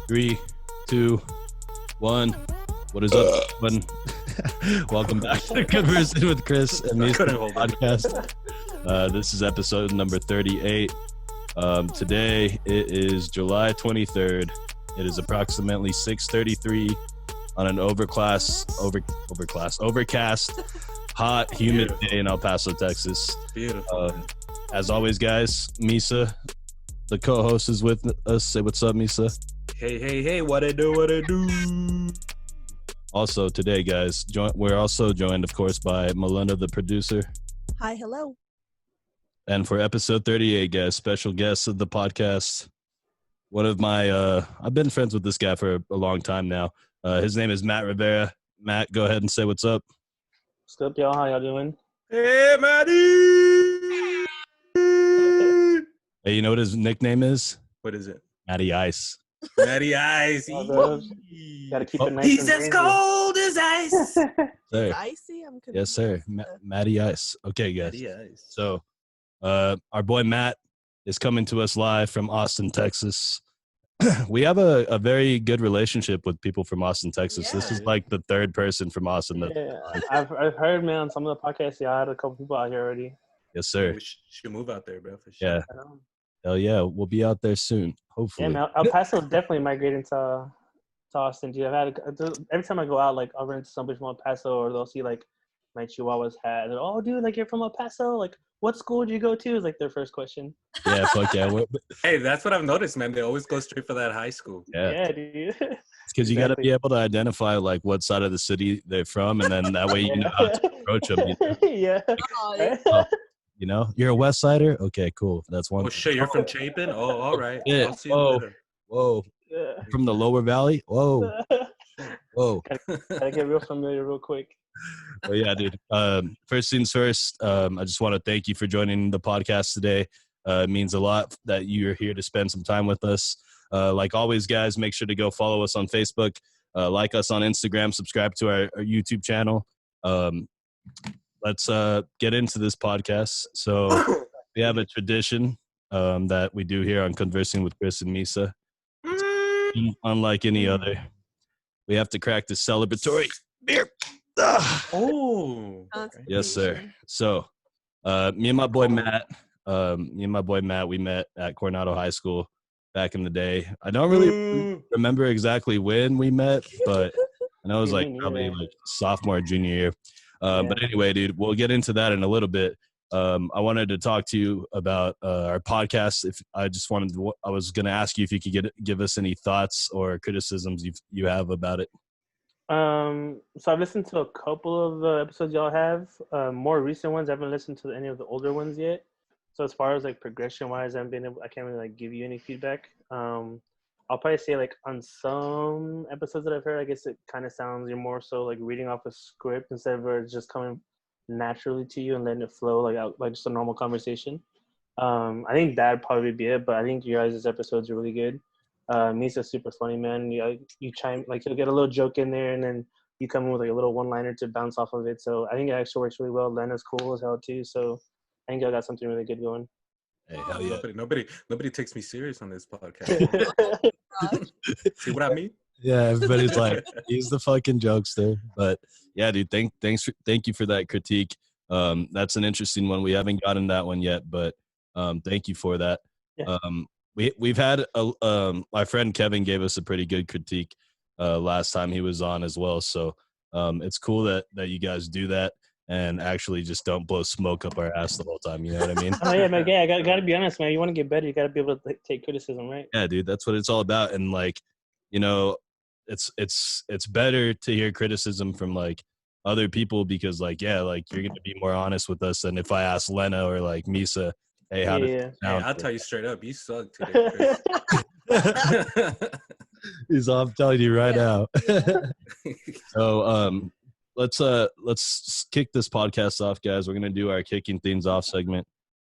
3, 2, 1. What is up, everyone? Welcome back to Conversing with Chris and me podcast. This is episode number 38. Today it is July 23rd. It is approximately 6:33 on an overcast, hot, humid day in El Paso, Texas. Beautiful. As always, guys, Misa, the co-host, is with us. Say what's up, Misa. Hey, what it do? Also today, guys, we're also joined, of course, by Melinda, the producer. Hi, hello. And for episode 38, guys, special guest of the podcast, one of my, I've been friends with this guy for a long time now. His name is Matt Rivera. Matt, go ahead and say what's up. What's up, y'all? How y'all doing? Hey, Matty! Hey, you know what his nickname is? What is it? Matty Ice. Matty Ice. Gotta keep it nice. He's and as cold as ice. Sir. Icy? I'm confused. Yes, sir. Matty Ice. Okay, guys. Matty Ice. So, our boy Matt is coming to us live from Austin, Texas. We have a very good relationship with people from Austin, Texas. Yeah. This is like the third person from Austin. I've heard, man, on some of the podcasts, y'all had a couple people out here already. Yes, sir. We should move out there, bro. For sure. Yeah. Hell yeah. We'll be out there soon, hopefully. Yeah, man, El Paso definitely migrating to Austin, dude. Every time I go out, like, I'll run into somebody from El Paso, or they'll see, like, my Chihuahua's hat. They're, oh, dude, like, you're from El Paso? Like, what school did you go to? Is like their first question. Yeah, fuck yeah. Hey, that's what I've noticed, man. They always go straight for that high school. Yeah, dude. It's because you got to be able to identify, like, what side of the city they're from, and then that way you know how to approach them. You know? Yeah. Oh, you know, you're a West Sider? Okay, cool. That's one. Oh, shit, you're from Chapin? Oh, all right. Yeah. I'll see you later. Whoa. Yeah. From the lower valley? Whoa. Whoa. Gotta get real familiar real quick. Well, yeah, dude. First things first, I just want to thank you for joining the podcast today. It means a lot that you're here to spend some time with us. Like always, guys, make sure to go follow us on Facebook, like us on Instagram, subscribe to our YouTube channel. Let's get into this podcast. So we have a tradition that we do here on Conversing with Chris and Misa. Unlike any other, we have to crack the celebratory beer. Oh. Yes, sir. So, me and my boy Matt, we met at Coronado High School back in the day. I don't really remember exactly when we met, but I know it was like probably like sophomore, junior year. But anyway, dude, we'll get into that in a little bit. I wanted to talk to you about our podcast. I was going to ask you if you could give us any thoughts or criticisms you have about it. So I've listened to a couple of the episodes y'all have. More recent ones, I haven't listened to any of the older ones yet. So as far as like progression wise, I can't really like give you any feedback. I'll probably say like on some episodes that I've heard, I guess it kind of sounds you're more so like reading off a script instead of it just coming naturally to you and letting it flow like just a normal conversation. I think that'd probably be it, but I think you guys' episodes are really good. Misa's super funny, man. You chime, like, you'll get a little joke in there, and then you come in with like a little one-liner to bounce off of it. So I think it actually works really well. Lena's cool as hell too. So I think y'all got something really good going. Hey, hell yeah! Nobody takes me serious on this podcast. See what I mean? Yeah, everybody's like, he's the fucking jokester. But yeah, dude, thank you for that critique. That's an interesting one. We haven't gotten that one yet, but thank you for that. Yeah. We've had my friend Kevin gave us a pretty good critique last time he was on as well. So it's cool that you guys do that and actually just don't blow smoke up our ass the whole time. You know what I mean? Oh yeah, man. Yeah, I gotta be honest, man. You want to get better, you gotta be able to take criticism, right? Yeah, dude, that's what it's all about. And like, you know, it's better to hear criticism from like other people because like, yeah, like you're gonna be more honest with us than if I ask Lena or like Misa, hey, how did it sound? Hey, I'll tell you straight up, you suck today, Chris. I'm telling you right now. So let's kick this podcast off, guys. We're gonna do our kicking things off segment.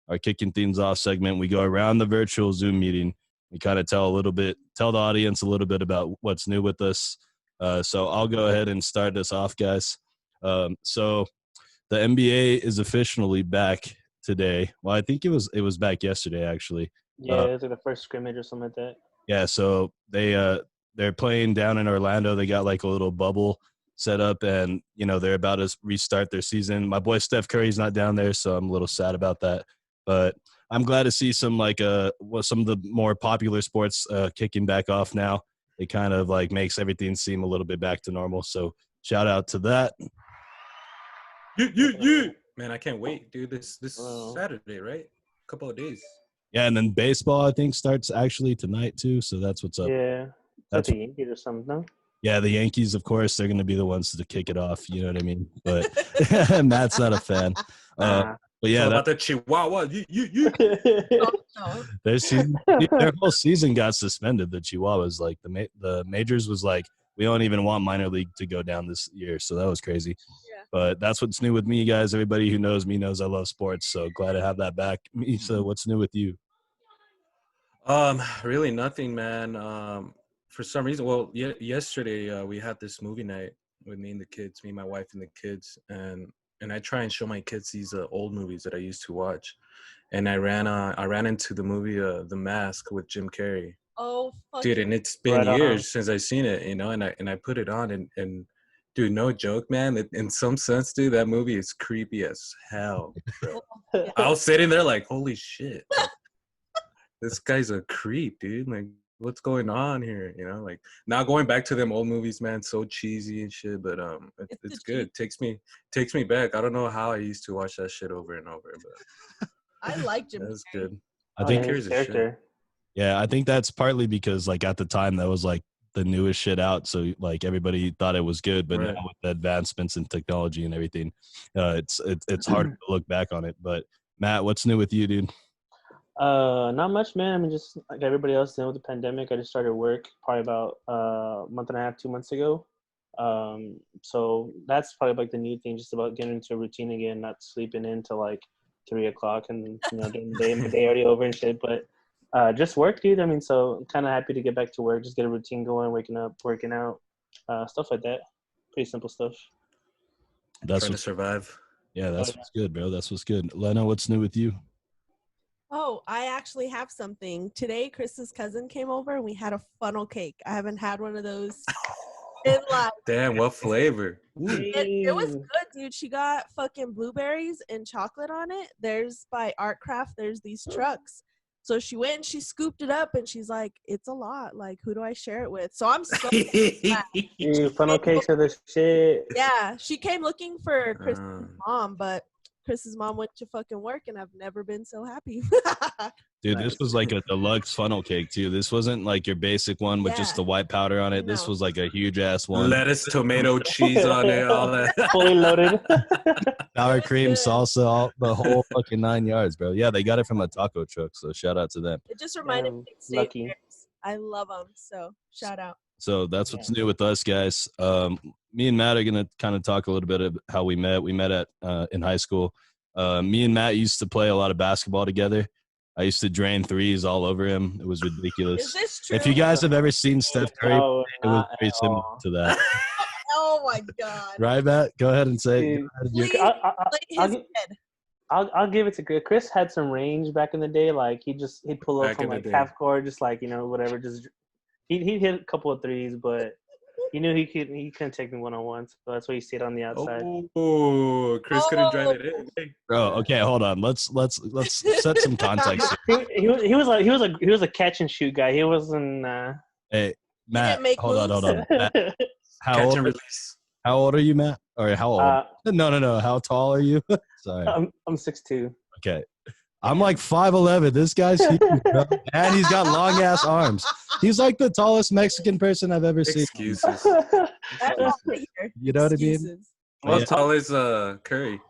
We go around the virtual Zoom meeting. We kind of tell the audience a little bit about what's new with us. So I'll go ahead and start this off, guys. So the NBA is officially back today. Well, I think it was back yesterday, actually. Yeah, it was like the first scrimmage or something like that. Yeah, so they they're playing down in Orlando. They got like a little bubble set up, and they're about to restart their season. My boy Steph Curry's not down there, so I'm a little sad about that. But I'm glad to see some some of the more popular sports kicking back off now. It kind of like makes everything seem a little bit back to normal. So shout out to that. Man, I can't wait, dude. This Saturday, right? A couple of days. Yeah, and then baseball I think starts actually tonight too. So that's what's up. Yeah, that's the Yankees or something. No? Yeah, the Yankees, of course, they're going to be the ones to kick it off. You know what I mean? But Matt's not a fan. But yeah, about the Chihuahua. Their whole season got suspended. The Chihuahuas, like the majors, was like, we don't even want minor league to go down this year. So that was crazy. Yeah. But that's what's new with me, guys. Everybody who knows me knows I love sports. So glad to have that back. So what's new with you? Really nothing, man. For some reason, well, yesterday we had this movie night with me and my wife and the kids, and I try and show my kids these old movies that I used to watch, and I ran into the movie The Mask with Jim Carrey. Oh, dude, and it's been years since I've seen it, and I put it on, and dude, no joke, man. In some sense, dude, that movie is creepy as hell, bro. I was sitting there like, holy shit, this guy's a creep, dude. Like, what's going on here? Like, now going back to them old movies, man, so cheesy and shit, but it's good. Takes me back. I don't know how I used to watch that shit over and over, but I like Jim. That's good. I think here's a character. Yeah, I think that's partly because like at the time that was like the newest shit out, so like everybody thought it was good, but now with the advancements in technology and everything, it's hard to look back on it. But Matt, what's new with you, dude? Not much, man. I mean, just like everybody else dealing with the pandemic. I just started work probably about a month and a half, 2 months ago. So that's probably like the new thing, just about getting into a routine again, not sleeping into like 3 o'clock and during the day, my day already over and shit. But just work, dude. I mean, so I'm kind of happy to get back to work, just get a routine going, waking up, working out, stuff like that. Pretty simple stuff. That's trying to survive. Yeah, that's what's good, bro. That's what's good. Lena, what's new with you? Oh, I actually have something. Today, Chris's cousin came over and we had a funnel cake. I haven't had one of those in life. Damn, what flavor? It was good, dude. She got fucking blueberries and chocolate on it. There's by Art Craft, there's these trucks. So she went and she scooped it up and she's like, it's a lot. Like, who do I share it with? So I'm so dude, funnel cakes are the shit. Yeah, she came looking for Chris's mom, but Chris's mom went to fucking work and I've never been so happy. Dude, this was like a deluxe funnel cake too. This wasn't like your basic one with just the white powder on it. No. This was like a huge ass one. Lettuce, tomato, cheese on it, all that. Fully loaded. Sour cream, salsa, the whole fucking 9 yards, bro. Yeah, they got it from a taco truck, so shout out to them. It just reminded me of Lucky. I love them, so shout out. So that's what's new with us, guys. Me and Matt are going to kind of talk a little bit of how we met. We met at in high school. Me and Matt used to play a lot of basketball together. I used to drain threes all over him. It was ridiculous. Is this true? If you guys have ever seen Steph Curry, it was very similar to that. Oh, my God. Right, Matt? Go ahead and say it. I'll give it to Chris. Chris had some range back in the day. Like, he'd pull up from like half court, just like, whatever, just – He'd hit a couple of threes, but he knew he couldn't take me one-on-one, so that's why he stayed on the outside. Oh, Chris couldn't drive it in. Bro, okay, hold on. Let's set some context. He was a catch and shoot guy. He wasn't. Hey, Matt, hold on. Matt, how old are you, Matt? Or how old? No. How tall are you? Sorry. I'm 6'2". Okay. I'm like 5'11". This guy's huge, bro. And he's got long ass arms. He's like the tallest Mexican person I've ever seen. Excuses. You know what I mean? How tall is Curry?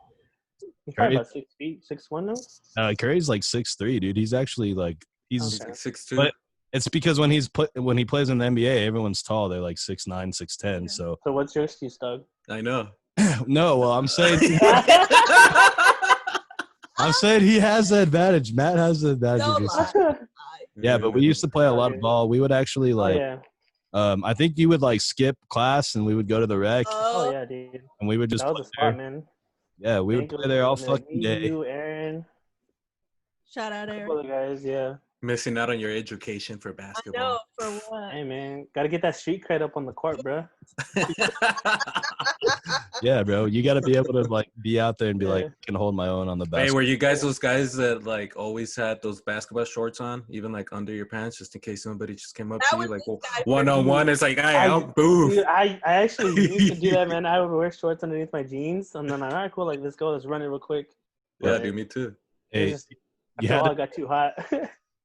He's probably about 6 feet, 6'1" now. Curry's like 6'3", dude. He's actually like he's like 6'2". But it's because when he plays in the NBA, everyone's tall. They're like 6'9", 6'10". Yeah. So what's your excuse, Doug? I know. No, well, I'm saying he has the advantage. Matt has the advantage. Yeah, but we used to play a lot of ball. We would actually I think you would like skip class and we would go to the rec. Oh yeah, dude. And we would just play there. Man. Yeah, we would play there all fucking day. You, Aaron. Shout out, Aaron. Other guys, yeah. Missing out on your education for I basketball. know, for what? Hey man, gotta get that street cred up on the court, bro. Yeah, bro. You got to be able to like be out there and be like, Yeah. can hold my own on the Hey, basketball. were you guys those guys that like always had those basketball shorts on, even like under your pants, just in case somebody just came up That to you was like this guy for one on me. one? It's like, hey, I'll boof. Dude, I actually used to do that, man. I would wear shorts underneath my jeans, and then I'm all right, cool. Like, let's go, let's run it real quick. Yeah, But dude, me too. Hey, just, you after a had while, to, it got too hot.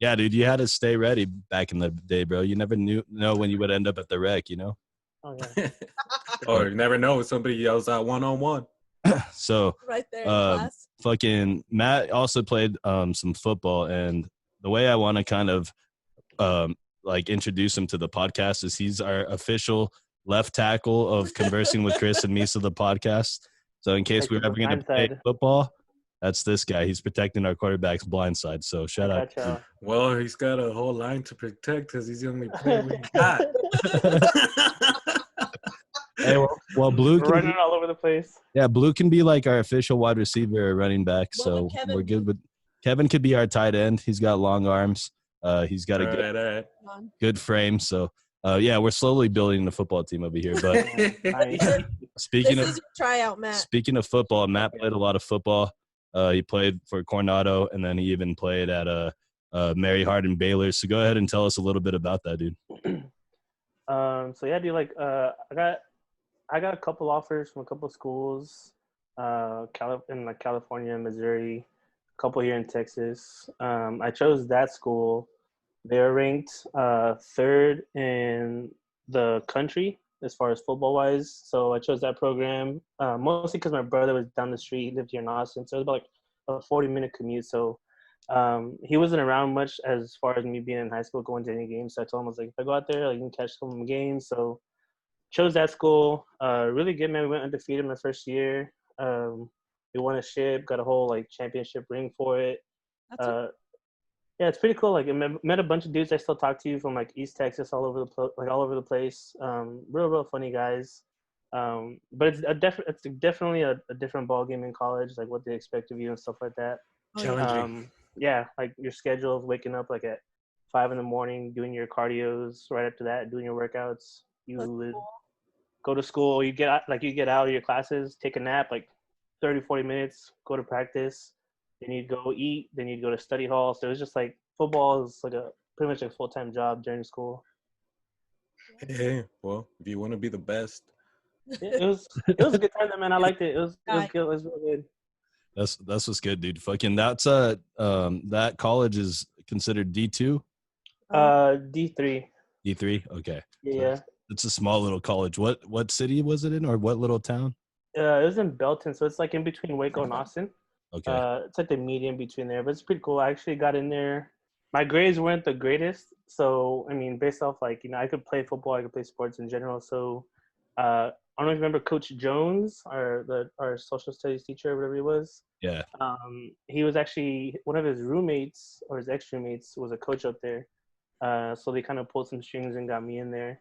yeah, dude, you had to stay ready back in the day, bro. You never know when you would end up at the wreck, you know? Oh yeah. Or you never know, somebody yells out one on one. So, Right there in um, class. fucking Matt also played some football, and the way I want to kind of like introduce him to the podcast is he's our official left tackle of Conversing with Chris and Misa, the podcast. So in case we're ever going to play football, that's this guy. He's protecting our quarterback's blind side. So shout out. Gotcha. Well, he's got a whole line to protect because he's the only player we got. Hey, well, Blue can running be, all over the place. yeah, Blue can be like our official wide receiver or running back. What So would Kevin we're good be? with Kevin. Could be our tight end. He's got long arms. He's got a All right. good frame. So yeah, we're slowly building the football team over here. But speaking This of is your tryout, Matt. speaking of football, Matt played a lot of football. He played for Coronado, and then he even played at Mary Hardin Baylor. So go ahead and tell us a little bit about that, dude. So yeah, dude, like I got a couple offers from a couple schools, in like California, Missouri, a couple here in Texas. I chose that school. They're ranked third in the country as far as football wise. So I chose that program mostly because my brother was down the street. He lived here in Austin, so it was about like a 40-minute commute. So he wasn't around much as far as me being in high school going to any games. So I told him, I was like, if I go out there, like, you can catch some of the games. So chose that school. Really good, man. We went undefeated my first year. We won a ship, got a whole like championship ring for it. Yeah, it's pretty cool. Like, I met a bunch of dudes I still talk to from like East Texas, all over the place. Real funny guys. But it's definitely a different ball game in college, like what they expect of you and stuff like that. Challenging. Yeah, like your schedule of waking up like at 5 a.m, doing your cardios. Right after that, doing your workouts. You would go to school. You get out of your classes, take a nap, like 30, 40 minutes, go to practice. Then you'd go eat. Then you'd go to study hall. So it was just like football is like pretty much a full-time job during school. Hey, well, if you want to be the best. It was a good time, man. I liked it. It was good. It was really good. That's what's good, dude. Fucking that's that college is considered D2? D3. D3? Okay. Yeah. So it's a small little college. What city was it in, or what little town? It was in Belton, so it's like in between Waco and Austin. Okay. It's like the median between there, but it's pretty cool. I actually got in there. My grades weren't the greatest, so I mean, based off like, I could play football, I could play sports in general. So I don't know if you remember Coach Jones, our social studies teacher, or whatever he was. Yeah. He was actually one of his roommates, or his ex-roommates was a coach up there. So they kind of pulled some strings and got me in there.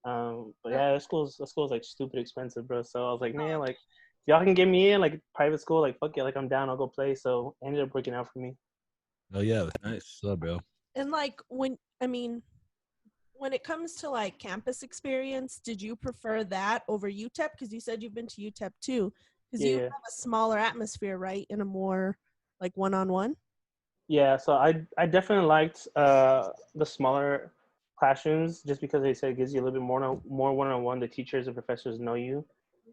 But yeah, that school's like stupid expensive, bro. So I was like, man, like, y'all can get me in like private school, like fuck it, like I'm down, I'll go play. So it ended up working out for me. Oh yeah, nice. So, bro. And like when it comes to like campus experience, did you prefer that over UTEP? Because you said you've been to UTEP too. Because you have a smaller atmosphere, right? In a more like one-on-one. Yeah, so I definitely liked the smaller classrooms just because they said it gives you a little bit more one-on-one. The teachers and professors know you.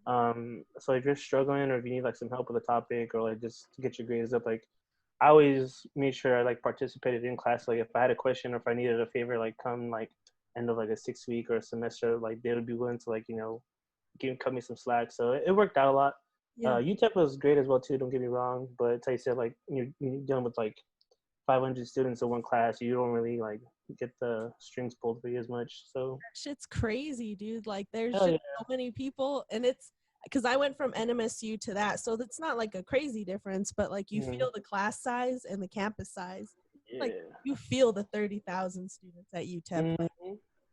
So if you're struggling or if you need like some help with a topic or like just to get your grades up, like I always made sure I like participated in class. Like if I had a question or if I needed a favor, like come like end of like a 6-week or a semester, like they would be willing to like, cut me some slack. So it worked out a lot. Yeah. UTEP was great as well too, don't get me wrong, but it's like you said, like you're dealing with like 500 students in one class, you don't really like get the strings pulled for you as much. So that shit's crazy, dude. Like there's just so many people, and it's because I went from NMSU to that, so that's not like a crazy difference, but like you feel the class size and the campus size. Like you feel the 30,000 students at UTEP,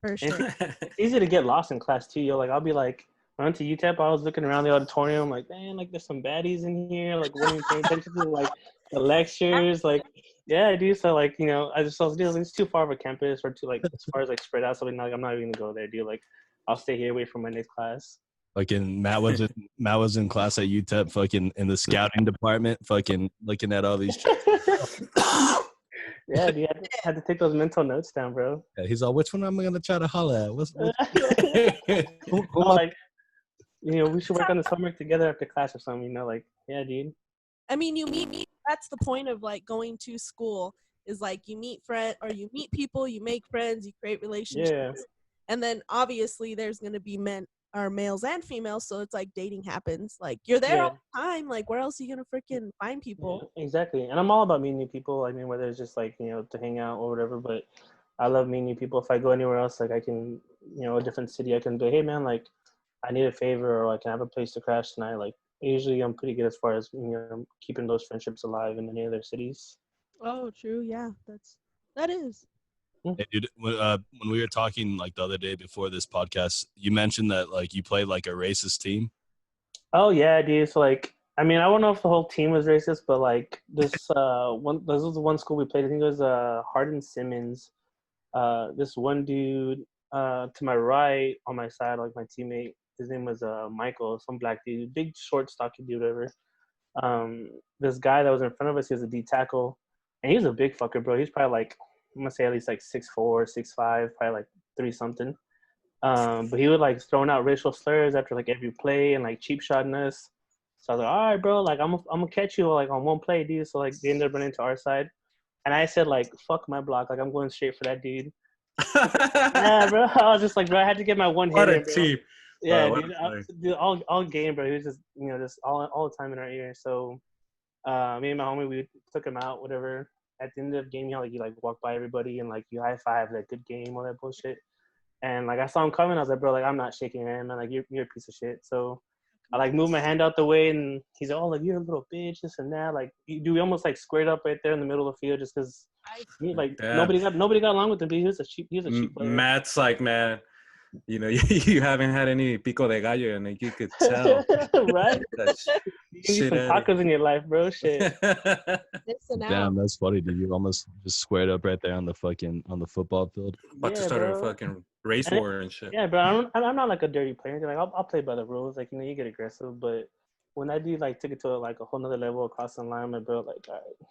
for sure. It's easy to get lost in class too. Like I'll be like, when I went to UTEP, I was looking around the auditorium, like, man, like there's some baddies in here. Like, what are you paying attention to? Like the lectures, like Yeah, I do. So like, you know, I was like, it's too far of a campus or too like as far as like spread out. So like, I'm not even gonna go there, dude. Like, I'll stay here, wait for my next class. Fucking Matt was in class at UTEP, fucking in the scouting department, fucking looking at all these checks. Yeah, dude, I had to take those mental notes down, bro. Yeah, he's all, which one am I gonna try to holler at? Who Like, you know, we should work on this homework together after class or something. You know, like, yeah, dude. I mean, you meet. That's the point of like going to school. Is like you meet people, you make friends, you create relationships, Yeah. and then obviously there's gonna be males and females, so it's like dating happens. Like you're there all the time. Like where else are you gonna freaking find people? Yeah, exactly. And I'm all about meeting new people. I mean, whether it's just like, you know, to hang out or whatever, but I love meeting new people. If I go anywhere else, like I can, you know, a different city, I can be, hey man, like I need a favor or I can have a place to crash tonight. Like usually I'm pretty good as far as, you know, keeping those friendships alive in any other cities. Oh, true. Yeah, that is. Hey, dude, when we were talking like the other day before this podcast, you mentioned that like you played like a racist team. Oh yeah, dude. So like, I mean, I don't know if the whole team was racist, but like this this was the one school we played. I think it was Hardin Simmons. This one dude to my right on my side, like my teammate, his name was Michael, some black dude, big short stocky dude, whatever. This guy that was in front of us, he was a D tackle, and he was a big fucker, bro. He's probably like, I'm gonna say at least like 6'4", 6'5", probably like 3 something. But he would like throwing out racial slurs after like every play and like cheap shotting us. So I was like, all right, bro, like I'm gonna catch you like on one play, dude. So like they ended up running to our side, and I said like, fuck my block, like I'm going straight for that dude. Yeah, bro. I was just like, bro, I had to get my one hit. What a in, bro. team. Yeah, dude, all game, bro. He was just, you know, just all the time in our ear. So, me and my homie, we took him out, whatever. At the end of the game, you like walk by everybody and like you high five, like good game, all that bullshit. And like I saw him coming, I was like, bro, like I'm not shaking your hand, man. Like you're a piece of shit. So I like moved my hand out the way, and he's like, oh, like you're a little bitch, this and that. Like we almost like squared up right there in the middle of the field, just because. Like nobody got along with him. He was a cheap player. Matt's like, man, you know, you haven't had any pico de gallo, and like you could tell, right? You need some tacos in your life, bro. Shit. Damn, that's funny, dude. You almost just squared up right there on the football field. About to start a fucking race war and shit. Yeah, bro. I'm not like a dirty player. Like I'll play by the rules. Like, you know, you get aggressive, but when that dude like took it to like a whole nother level across the line, my bro, like, all right.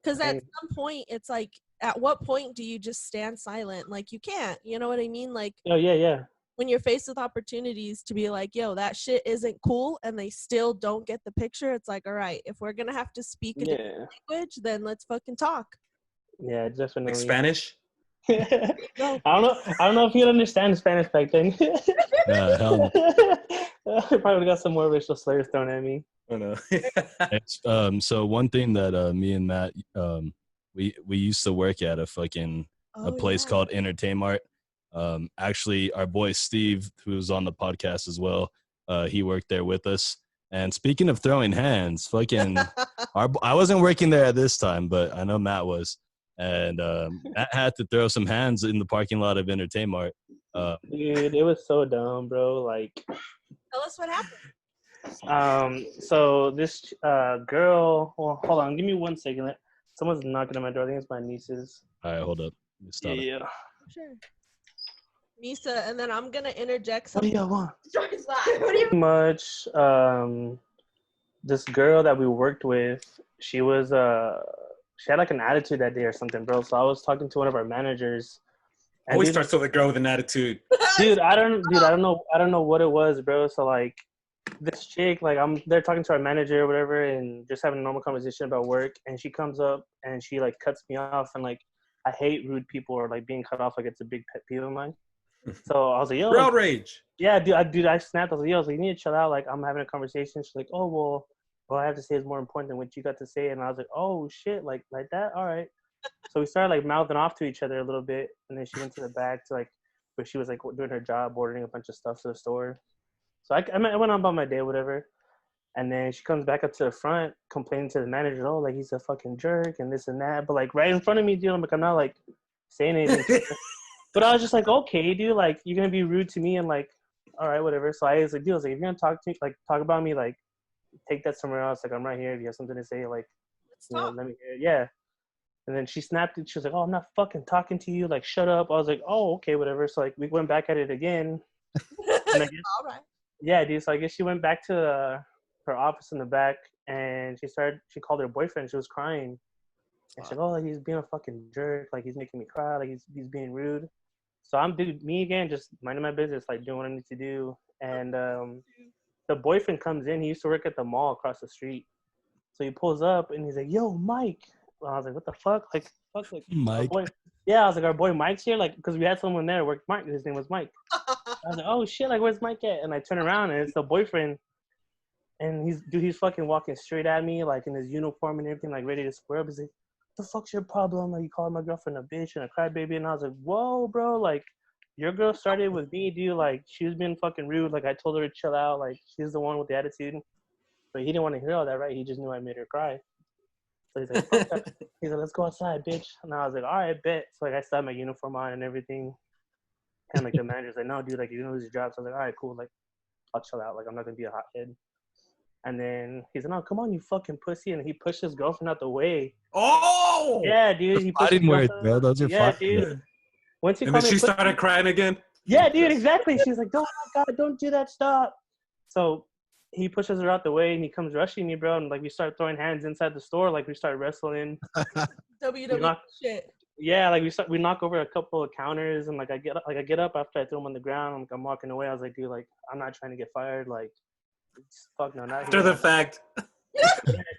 Because at some point, it's like, at what point do you just stand silent? Like, you can't. You know what I mean? Like, oh yeah. When you're faced with opportunities to be like, yo, that shit isn't cool, and they still don't get the picture, it's like, all right, if we're gonna have to speak a different language, then let's fucking talk. Yeah, definitely. Like Spanish? I don't know if you'd understand Spanish back then. Hell no. Probably got some more racial slurs thrown at me. Oh no. So one thing that me and Matt we used to work at a place called Entertainmart. Actually, our boy Steve, who's on the podcast as well, he worked there with us. And speaking of throwing hands, I wasn't working there at this time, but I know Matt was. And Matt had to throw some hands in the parking lot of Entertainmart. Dude, it was so dumb, bro. Like, tell us what happened. So this girl. Well, hold on. Give me 1 second. Someone's knocking on my door. I think it's my nieces. All right, hold up. Let me stop it. Sure. Nisa, and then I'm gonna interject something. What do you want? Much. This girl that we worked with, she was she had like an attitude that day or something, bro. So I was talking to one of our managers. Always starts with a girl with an attitude. Dude, I don't know what it was, bro. So like, this chick, like they're talking to our manager or whatever, and just having a normal conversation about work, and she comes up and she like cuts me off, and like I hate rude people or like being cut off, like it's a big pet peeve of mine. So I was like, yo, road rage. Yeah, dude, I snapped. I was like, yo, you need to chill out. Like I'm having a conversation. She's like, oh well, what I have to say is more important than what you got to say. And I was like, oh shit, like that. All right. So we started like mouthing off to each other a little bit, and then she went to the back to like where she was like doing her job, ordering a bunch of stuff to the store. So I went on about my day, whatever. And then she comes back up to the front, complaining to the manager, oh, like he's a fucking jerk and this and that. But like right in front of me, dude, I'm like not like saying anything. But I was just like, okay, dude, like you're gonna be rude to me and like, all right, whatever. So I was like, dude, if you're gonna talk to me, like talk about me, like take that somewhere else. Like I'm right here. If you have something to say, like, you know, let me hear it. Yeah. And then she snapped it. She was like, "Oh, I'm not fucking talking to you. Like, shut up." I was like, "Oh, okay, whatever." So like, we went back at it again. And I guess, All right. yeah, dude. So I guess she went back to her office in the back, and she called her boyfriend. She was crying. And she's like, "Oh, he's being a fucking jerk. Like, he's making me cry. Like, he's being rude." So me again, just minding my business, like doing what I need to do. And the boyfriend comes in. He used to work at the mall across the street. So he pulls up and he's like, "Yo, Mike." I was like, "What the fuck?" Like, fuck, like Mike. Yeah, I was like, "Our boy Mike's here," like, because we had someone there work Mike. His name was Mike. I was like, "Oh shit, like, where's Mike at?" And I turn around and it's the boyfriend, and he's fucking walking straight at me, like in his uniform and everything, like ready to square up. He's like, "The fuck's your problem? Like, you calling my girlfriend a bitch and a crybaby?" And I was like, "Whoa, bro, like, your girl started with me, dude. Like, she was being fucking rude. Like, I told her to chill out. Like, she's the one with the attitude." But he didn't want to hear all that, right? He just knew I made her cry. So he's like, "Fuck that." He's like, "Let's go outside, bitch." And I was like, "All right, bet." So like, I still had my uniform on and everything. And like the manager's like, "No, dude, like, you're gonna lose your job." So I was like, "All right, cool. Like, I'll chill out. Like, I'm not gonna be a hothead." And then he's like, "No, come on, you fucking pussy." And he pushed his girlfriend out the way. Oh! Yeah, dude. He pushed Fighting his words, girlfriend. bro. Those are Yeah, fighting dude. Once he And called then me she pussy, started crying again. yeah, dude, exactly. She was like, "Oh my God, don't do that, stop." So he pushes her out the way and he comes rushing me, bro. And like, we start throwing hands inside the store. Like, we start wrestling. WWE shit. Yeah, like we knock over a couple of counters, and like I get up after I throw him on the ground. I'm walking away. I was like, "Dude, like, I'm not trying to get fired. Like, fuck no, not After here." the fact.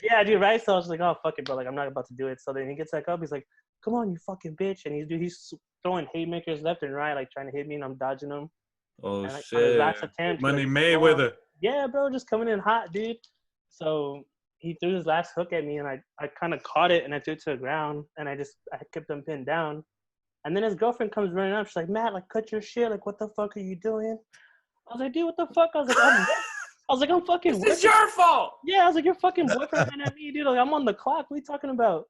Yeah, dude, right? So I was like, "Oh, fuck it, bro. Like, I'm not about to do it." So then he gets back up. He's like, "Come on, you fucking bitch!" And he's throwing haymakers left and right, like trying to hit me, and I'm dodging them. Oh, And, like, on shit. his last attempt, Money like, Mayweather. yeah, bro, just coming in hot, dude. So he threw his last hook at me, and I kind of caught it, and I threw it to the ground, and I kept him pinned down. And then his girlfriend comes running up. She's like, "Matt, like, cut your shit. Like, what the fuck are you doing?" I was like, "Dude, what the fuck?" I was like, "I'm fucking This is your fault. Yeah, I was like, "Your fucking boyfriend ran at me, dude. Like, I'm on the clock. What are you talking about?"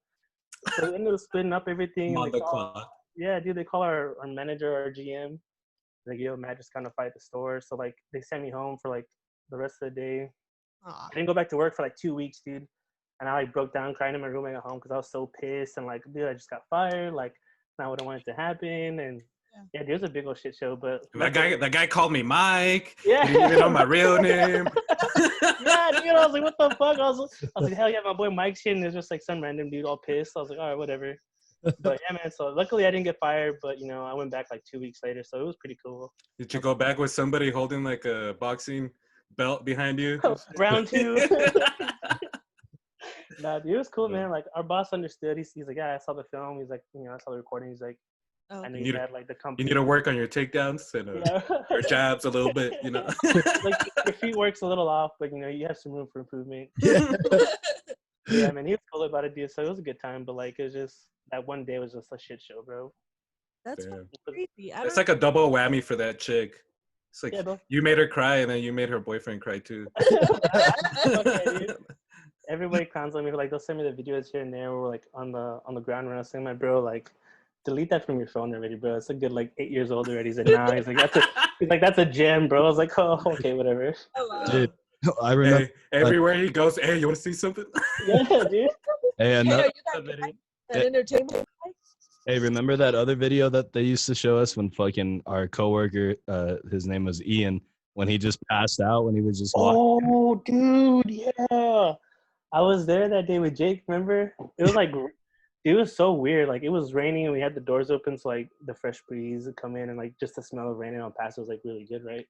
So we ended up splitting up everything. On the clock. Yeah, dude, they call our manager, our GM. Like, "Yo, Matt just kind of fight the store." So like, they sent me home for like the rest of the day. I didn't go back to work for like 2 weeks, dude. And I like broke down crying in my room at home because I was so pissed and like, dude, I just got fired. Like, not what I wanted to happen. And yeah, dude, it was a big old shit show. But That guy called me Mike. Yeah, he didn't even know my real name. Yeah, dude, I was like, "What the fuck?" I was like, "Hell yeah, my boy Mike's here," and there's just like some random dude all pissed. I was like, "All right, whatever." But yeah, man. So luckily I didn't get fired, but you know, I went back like 2 weeks later, so it was pretty cool. Did you go back with somebody holding like a boxing belt behind you? Round 2. Nah, dude, it was cool, man. Like, our boss understood. He's like, "Yeah, I saw the film." He's like, "You know, I saw the recording." He's like, Oh. "I know you had like the company." You need to work on your takedowns and your jabs a little bit, you know. Like, your feet works a little off, but you know, you have some room for improvement. Yeah. Yeah, man, he was cool about it, dude. So it was a good time, but like, it was just that one day was just a shit show, bro. That's crazy. It's like a double whammy for that chick. It's like, yeah, you made her cry and then you made her boyfriend cry too. Okay, everybody clowns on me. Like, they'll send me the videos here and there where we're like on the ground wrestling. My bro, like, delete that from your phone already, bro. It's a good like 8 years old already. He's like, "Nah." He's like, "That's a gem, bro." I was like, "Oh, okay, whatever." Oh, wow. Dude, I remember everywhere he goes. Hey, you want to see something? Yeah, dude. Hey, Are you that entertainment? Hey, remember that other video that they used to show us when fucking our coworker, his name was Ian, when he just passed out when he was just walking? Oh, dude, yeah. I was there that day with Jake. Remember? It was like, it was so weird. Like, it was raining and we had the doors open, so like the fresh breeze would come in, and like just the smell of raining on Paso was like really good, right?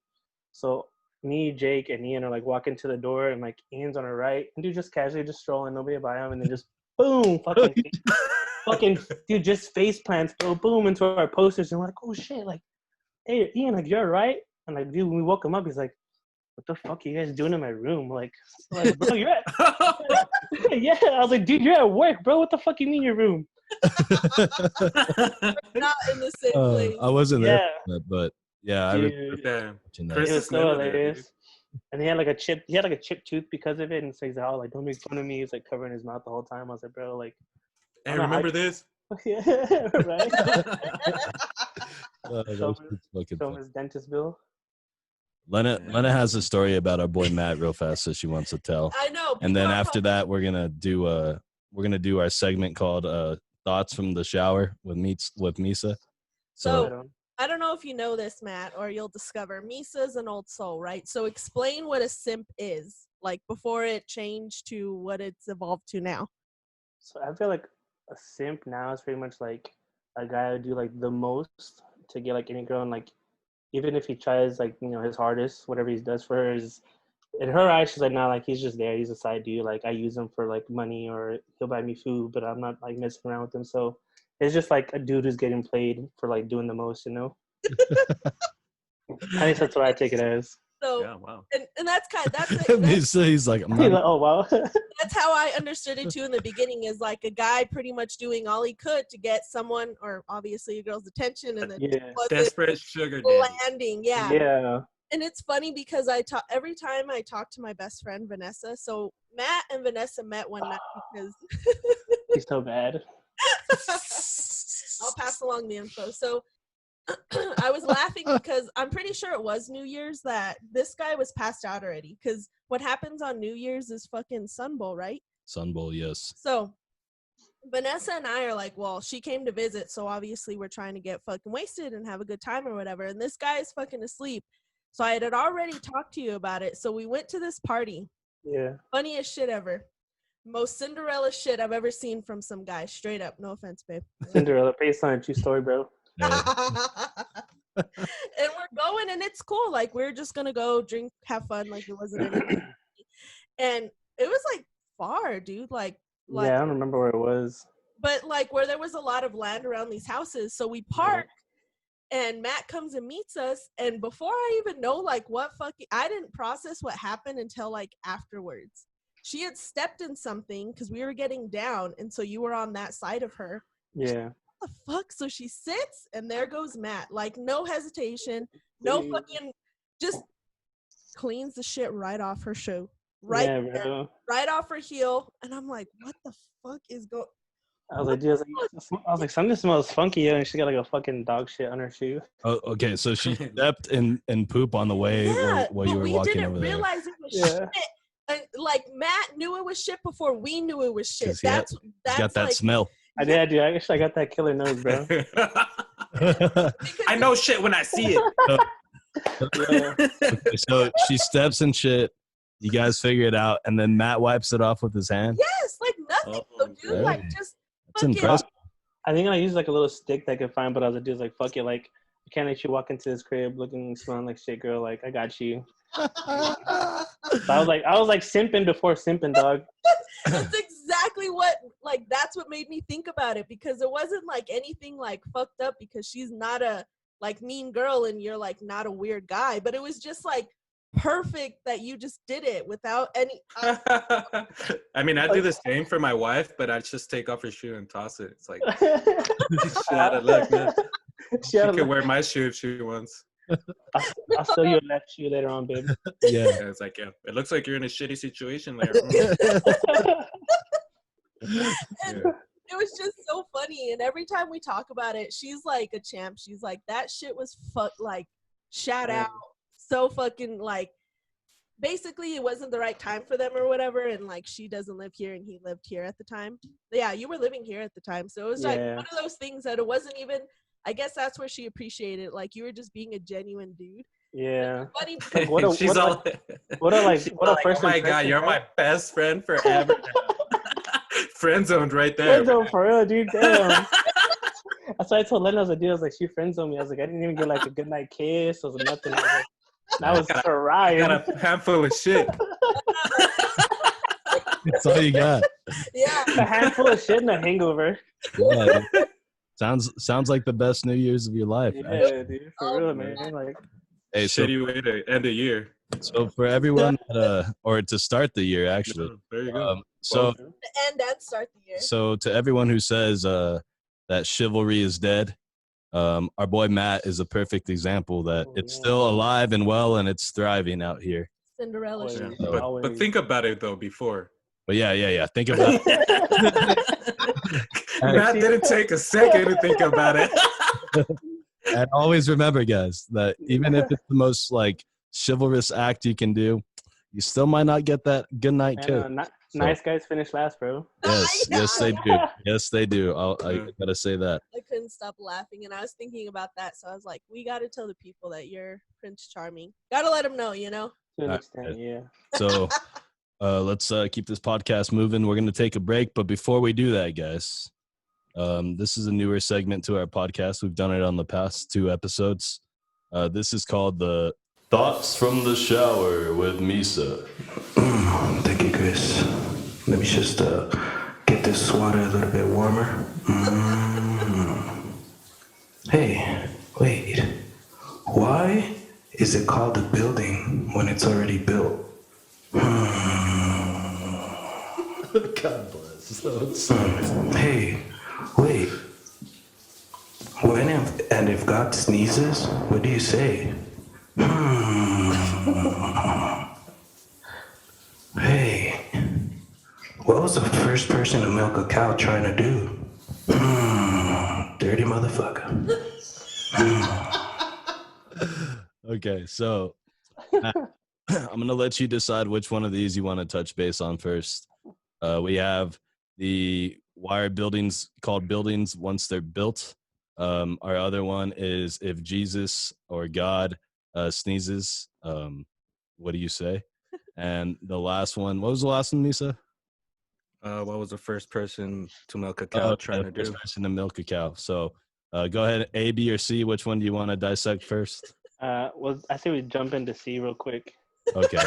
So me, Jake, and Ian are like walking to the door, and like Ian's on our right, and dude just casually just strolling, nobody by him, and then just boom, fucking dude, just face plants, bro, boom, into our posters, and we're like, "Oh shit!" Like, "Hey, Ian, like, you're right?" And like, dude, when we woke him up, he's like, "What the fuck are you guys doing in my room?" Like, "Bro, you're at..." Yeah, I was like, "Dude, you're at work, bro. What the fuck you mean your room?" Not in the same place. I wasn't there, but yeah, dude, I remember watching that. It was so hilarious. And he had like a chip tooth because of it, and so he's like, "Oh, like, don't make fun of me." He's like covering his mouth the whole time. I was like, "Bro, like, hey, remember this?" Yeah, right. Show him his dentist bill. Lena has a story about our boy Matt real fast, so she wants to tell. I know. And then after that, we're gonna do our segment called thoughts from the shower with Misa. So I don't know if you know this, Matt, or you'll discover Misa's an old soul, right? So explain what a simp is, like before it changed to what it's evolved to now. So I feel like a simp now is pretty much like a guy who do like the most to get like any girl, and like even if he tries like his hardest, whatever he does for her is in her eyes, she's like, nah, like he's just there. He's a side dude. Like I use him for like money or he'll buy me food, but I'm not like messing around with him. So it's just like a dude who's getting played for like doing the most, I think that's what I take it as. So yeah, wow. And that's that's he's like, oh wow. That's how I understood it too in the beginning, is like a guy pretty much doing all he could to get someone, or obviously a girl's attention, and then desperate sugar daddy. landing. Yeah. And it's funny because every time I talk to my best friend Vanessa. So Matt and Vanessa met one night because he's so bad. I'll pass along the info. So I was laughing because I'm pretty sure it was New Year's that this guy was passed out already. Because what happens on New Year's is fucking Sun Bowl, right? Sun Bowl, yes. So Vanessa and I are like, well, she came to visit, so obviously we're trying to get fucking wasted and have a good time or whatever. And this guy is fucking asleep. So I had already talked to you about it. So we went to this party. Yeah. Funniest shit ever. Most Cinderella shit I've ever seen from some guy. Straight up. No offense, babe. Cinderella, based on a true story, bro. Yeah. And we're going and it's cool. Like we're just gonna go drink, have fun, like it wasn't anything. And it was like far, dude. Like yeah, I don't remember where it was. But like where there was a lot of land around these houses. So we parked and Matt comes and meets us. And before I even know like I didn't process what happened until like afterwards. She had stepped in something because we were getting down, and so you were on that side of her. Yeah. What the fuck? So she sits, and there goes Matt. Like, no hesitation, no fucking, just cleans the shit right off her shoe. Right off her heel. And I'm like, what the fuck is going I was like, something smells funky, and she got like a fucking dog shit on her shoe. Oh, okay. So she stepped in poop on the way while you were walking over there. We didn't realize it was shit. And, like, Matt knew it was shit before we knew it was shit. That's got that like, smell. I did. I actually got that killer nose, bro. I know shit when I see it. Okay, so she steps in shit. You guys figure it out, and then Matt wipes it off with his hand. Yes, like nothing. So, dude, really? like just. That's impressive. I think I used like a little stick that I could find, but I was like, dude, like fuck it, like I can't let you walk into this crib smelling like shit, girl. Like I got you. I was like simping before simping, dog. That's exactly what, like, that's what made me think about it, because it wasn't like anything like fucked up because she's not a like mean girl and you're like not a weird guy, but it was just like perfect that you just did it without any. I mean, I do the same for my wife, but I just take off her shoe and toss it. It's like, she had a look, man. She could wear my shoe if she wants. I'll sell you a left shoe later on, babe. Yeah. It's like, yeah, it looks like you're in a shitty situation there. It was just so funny, and every time we talk about it, she's like a champ. She's like, that shit was like shout out, so fucking like, basically it wasn't the right time for them or whatever, and like she doesn't live here and he lived here at the time. Yeah, you were living here at the time, so it was like one of those things that it wasn't even. I guess that's where she appreciated it. Like you were just being a genuine dude. Yeah. Funny. What a first. Oh my god, you're my best friend forever. Friend zoned right there. Friend zone for real, dude. Damn. That's why I told Lena, I was like, dude, I was like, she friend zoned me. I was like, I didn't even get like a good night kiss. I was nothing. That was Soraya. Got a handful of shit. That's all you got. Yeah. A handful of shit and a hangover. Yeah. Sounds like the best New Year's of your life. Yeah, actually. dude, for real, man. Like, hey, shitty way to end the year. So for everyone, or to start the year, actually. There you go. So to end and start the year. So to everyone who says that chivalry is dead, our boy Matt is a perfect example that it's still alive and well, and it's thriving out here. Cinderella shit. But think about it though before. But yeah. Think about it. Matt didn't take a second to think about it. And always remember, guys, that even if it's the most like chivalrous act you can do, you still might not get that good night kiss. Nice guys finish last, bro. Yes, they do. Yes, they do. I gotta say that. I couldn't stop laughing, and I was thinking about that, so I was like, we gotta tell the people that you're Prince Charming. Gotta let them know, you know? To an extent, yeah. So let's keep this podcast moving. We're gonna take a break, but before we do that, guys, this is a newer segment to our podcast. We've done it on the past 2 episodes. This is called the Thoughts from the Shower with Misa. Thank you, Chris. Let me just get this sweater a little bit warmer. Hey, wait. Why is it called a building when it's already built? God bless. Hey, wait. When if God sneezes, what do you say? Hey, what was the first person to milk a cow trying to do? Dirty motherfucker. Okay, so Matt, I'm going to let you decide which one of these you want to touch base on first. We have why are buildings called buildings once they're built? Our other one is if Jesus or God sneezes, what do you say? And the last one, what was the last one, Misa? What was the first person to milk a cow trying to do? First person to milk a cow. So go ahead, A, B, or C. Which one do you want to dissect first? Well, I say we jump into C real quick. Okay.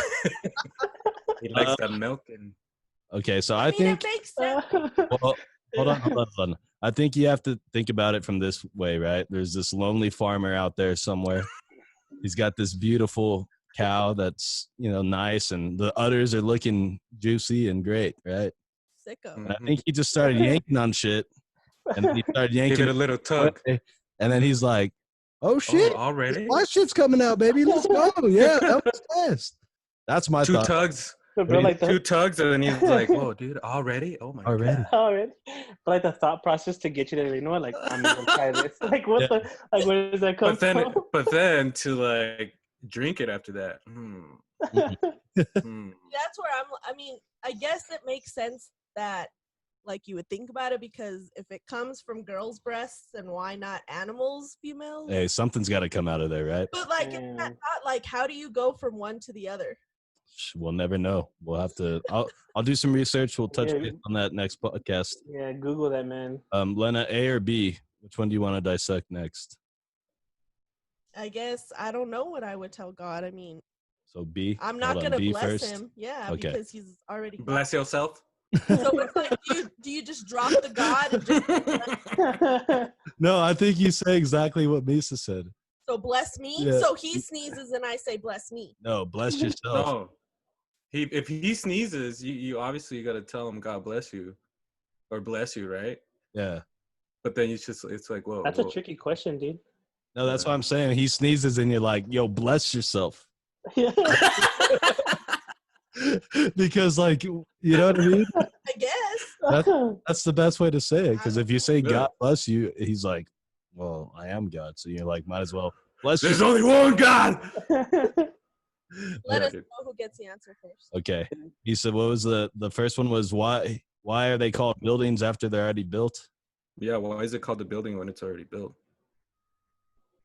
He likes that milk. And Okay, so I mean, think. it makes sense. Well, hold on. I think you have to think about it from this way, right? There's this lonely farmer out there somewhere. He's got this beautiful cow that's, nice, and the udders are looking juicy and great, right? Sicko. And I think he just started yanking on shit, and then he started yanking give it a little tug. and then he's like, "Oh shit, already? my shit's coming out, baby. Let's go." Yeah, that was fast. That's my Two thought. tugs. But bro, like Two tugs, and then he's like, "Whoa, dude, already? Oh my god!" Already. But like the thought process to get you there, like I'm gonna try this. Like what the where does that come from? But then to like drink it after that. That's where I guess it makes sense that like you would think about it, because if it comes from girls' breasts, and why not animals, females? Hey, something's got to come out of there, right? But like, it's not like, how do you go from one to the other? We'll never know. We'll have to. I'll do some research. We'll touch base on that next podcast. Yeah, Google that, man. Lena, A or B? Which one do you want to dissect next? I guess I don't know what I would tell God. I mean, so B. I'm not gonna bless first. him. Yeah, okay. Because he's already bless yourself. So it's like, do you just drop the God and just No, I think you say exactly what Misa said. So bless me. Yeah. So he sneezes and I say bless me. No, bless yourself. No. If he sneezes, you obviously got to tell him God bless you, or bless you, right? Yeah. But then it's like, whoa. That's a tricky question, dude. No, that's what I'm saying. He sneezes and you're like, yo, bless yourself. Because like, you know what I mean? I guess. That's the best way to say it. Because if you say God bless you, he's like, well, I am God. So you're like, might as well bless you. There's only one God. Let us know who gets the answer first. Okay. He said, what was the first one was why are they called buildings after they're already built? Yeah, why is it called a building when it's already built?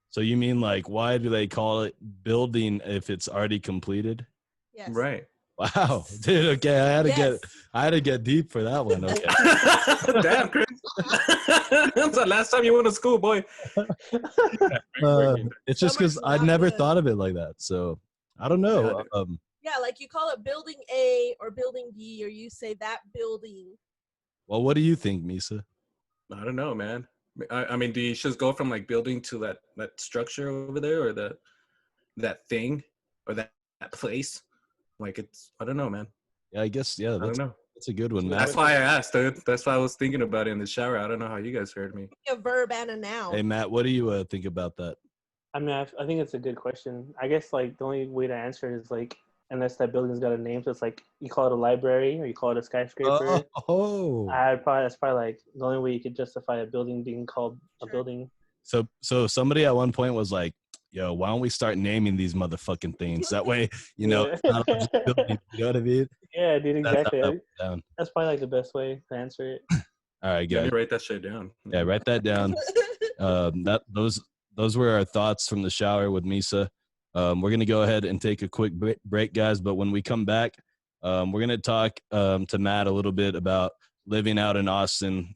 So you mean like, why do they call it building if it's already completed? Yes. Right. Wow, dude. Okay, I had to get deep for that one. Okay. Damn, Chris. That's the last time you went to school, boy. It's just because I never thought of it like that. So I don't know. Yeah, like you call it building A or building B, or you say that building. Well, what do you think, Misa? I don't know, man. I mean, do you just go from like building to that structure over there, or that thing, or that place? Like I don't know, man. Yeah, I guess. Yeah, I don't know. That's a good one, Matt. That's why I asked, dude. That's why I was thinking about it in the shower. I don't know how you guys heard me. A verb and a noun. Hey, Matt, what do you think about that? I mean, I think it's a good question. I guess like the only way to answer it is like, unless that building's got a name, so it's like you call it a library or you call it a skyscraper. Oh. That's probably like the only way you could justify a building being called a building. So somebody at one point was like, yo, why don't we start naming these motherfucking things? That way, you know, it's not just building, you know what I mean? Yeah, dude, exactly. Down. That's probably like the best way to answer it. All right, guys. Let me write that shit down. Yeah, write that down. Those were our thoughts from the shower with Misa. We're gonna go ahead and take a quick break, guys. But when we come back, we're gonna talk to Matt a little bit about living out in Austin,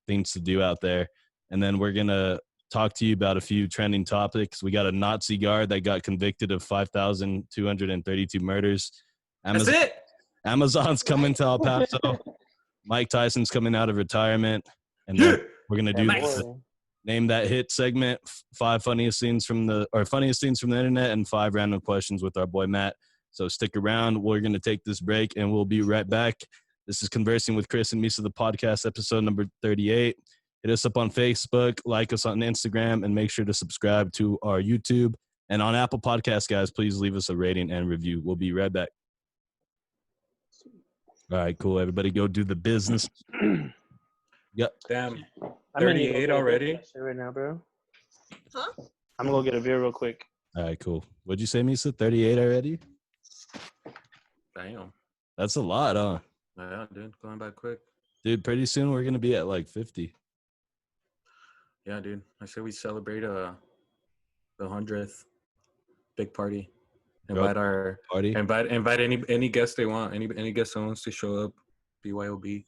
things to do out there, and then we're gonna talk to you about a few trending topics. We got a Nazi guard that got convicted of 5,232 murders. That's it. Amazon's coming to El Paso. Mike Tyson's coming out of retirement, and then we're gonna do name that hit segment, 5 funniest scenes from the internet, and 5 random questions with our boy Matt. So stick around. We're gonna take this break, and we'll be right back. This is Conversing with Chris and Misa, the podcast, episode number 38. Hit us up on Facebook, like us on Instagram, and make sure to subscribe to our YouTube. And on Apple Podcasts, guys, please leave us a rating and review. We'll be right back. All right, cool. Everybody go do the business. Yep. Damn. 38 already? Right now, bro. Huh? I'm going to go get a beer real quick. All right, cool. What'd you say, Misa? 38 already? Damn. That's a lot, huh? Yeah, dude. Going by quick. Dude, pretty soon we're going to be at like 50. Yeah, dude. I say we celebrate the 100th big party. Invite any guests they want. Any guest that wants to show up. BYOB.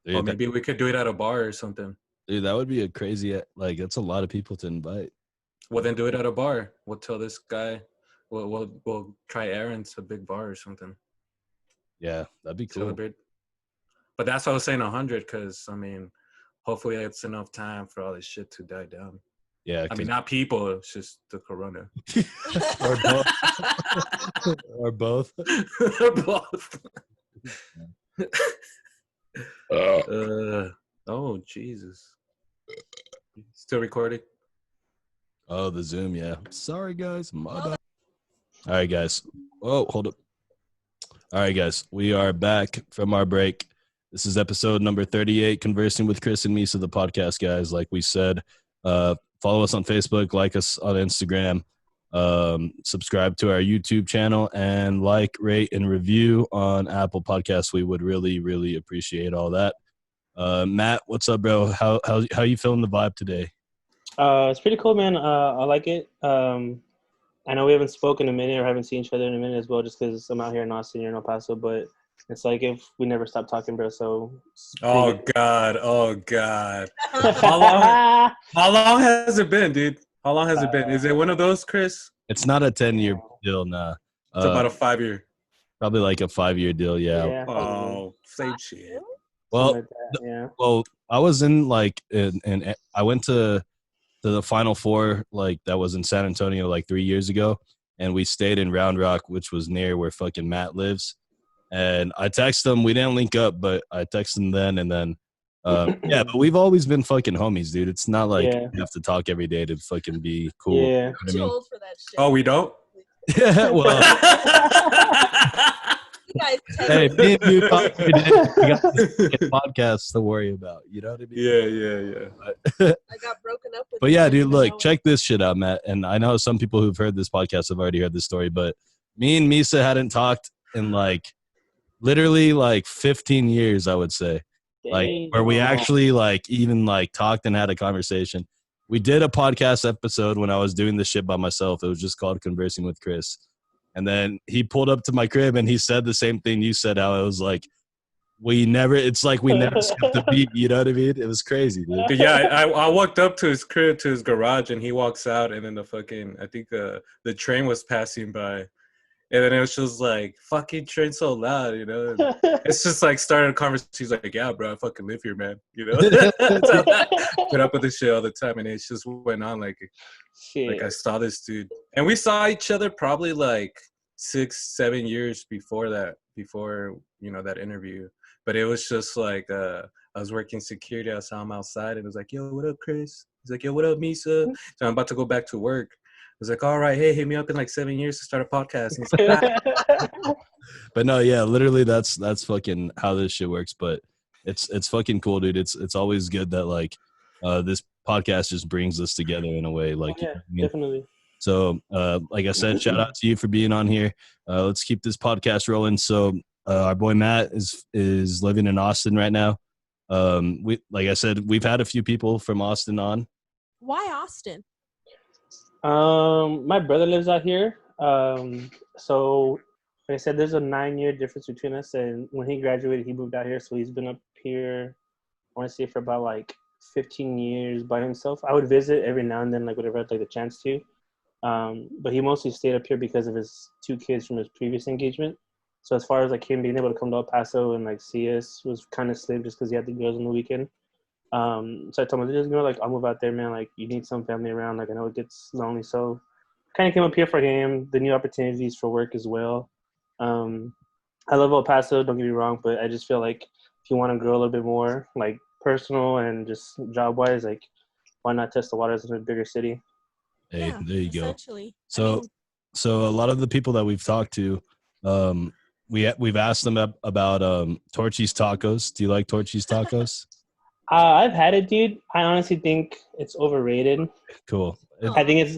Dude, or maybe we could do it at a bar or something. Dude, that would be a crazy, like, that's a lot of people to invite. Well, then do it at a bar. We'll tell this guy. We'll try Aaron's a big bar or something. Yeah, that'd be cool. Celebrate. But that's why I was saying 100, because I mean, hopefully it's enough time for all this shit to die down. Yeah, I mean, not people. It's just the corona. or both. Both. Oh Jesus! Still recording? Oh, the Zoom. Yeah. Sorry, guys. My bad. All right, guys. Oh, hold up. All right, guys. We are back from our break. This is episode number 38, Conversing with Chris and Misa, the podcast, guys. Like we said, follow us on Facebook, like us on Instagram, subscribe to our YouTube channel, and like, rate, and review on Apple Podcasts. We would really, really appreciate all that. Matt, what's up, bro? How you feeling the vibe today? It's pretty cool, man. I like it. I know we haven't spoken in a minute or haven't seen each other in a minute as well, just because I'm out here in Austin, you're in El Paso, but it's like if we never stop talking, bro. So. Oh God! How long has it been, dude? How long has it been? Is it one of those, Chris? It's not a 10-year deal, nah. It's about a 5-year. Probably like a 5-year deal, yeah. Oh, same shit. Well, like that, yeah. Well, I was in like, and I went to the Final Four, like that was in San Antonio like 3 years ago, and we stayed in Round Rock, which was near where fucking Matt lives. And I texted him. We didn't link up, but I texted him then, and then yeah. But we've always been fucking homies, dude. It's not like we have to talk every day to fucking be cool. Yeah, you know what I mean? Too old for that shit. Oh, we don't. Yeah, well. You guys Hey, me and you talk every day. We got podcasts to worry about. You know what I mean? Yeah. I got broken up with. But yeah, dude, look, check this shit out, Matt. And I know some people who've heard this podcast have already heard this story, but me and Misa hadn't talked in like literally like 15 years, I would say. Like where we actually like even like talked and had a conversation. We did a podcast episode when I was doing this shit by myself. It was just called Conversing with Chris. And then he pulled up to my crib and he said the same thing you said, how it was like, we never skipped a beat. You know what I mean? It was crazy, dude. Yeah, I walked up to his crib, to his garage, and he walks out, and then I think the train was passing by. And then it was just like, fucking train so loud, you know? And it's just like started a conversation. He's like, yeah, bro, I fucking live here, man. You know? So put up with this shit all the time. And it just went on like I saw this dude. And we saw each other probably like 6-7 years before that, you know, that interview. But it was just like, I was working security. I saw him outside and it was like, yo, what up, Chris? He's like, yo, what up, Misa? So I'm about to go back to work. I was like, all right, hey, hit me up in like 7 years to start a podcast. And he's like, But no, yeah, literally that's fucking how this shit works. But it's fucking cool, dude. It's always good that like this podcast just brings us together in a way. Like, yeah, you know what I mean? definitely. So, like I said, shout out to you for being on here. Let's keep this podcast rolling. So, our boy Matt is living in Austin right now. Like I said, we've had a few people from Austin on. Why Austin? My brother lives out here. So like I said, there's a 9-year difference between us. And when he graduated, he moved out here. So he's been up here, I want to say, for about like 15 years by himself. I would visit every now and then, like whenever I had like the chance to. But he mostly stayed up here because of his 2 kids from his previous engagement. So as far as like him being able to come to El Paso and like see us was kind of slim just because he had the girls on the weekend. So I told him, just like, I'll move out there, man. Like, you need some family around. Like, I know it gets lonely. So kind of came up here for him, the new opportunities for work as well. I love El Paso, don't get me wrong, but I just feel like if you want to grow a little bit more, like personal and just job-wise, like, why not test the waters in a bigger city? Hey, Yeah, there you go. Essentially. So a lot of the people that we've talked to, we've asked them about Torchy's tacos. Do you like Torchy's tacos? I've had it, dude. I honestly think it's overrated. Cool. I think it's.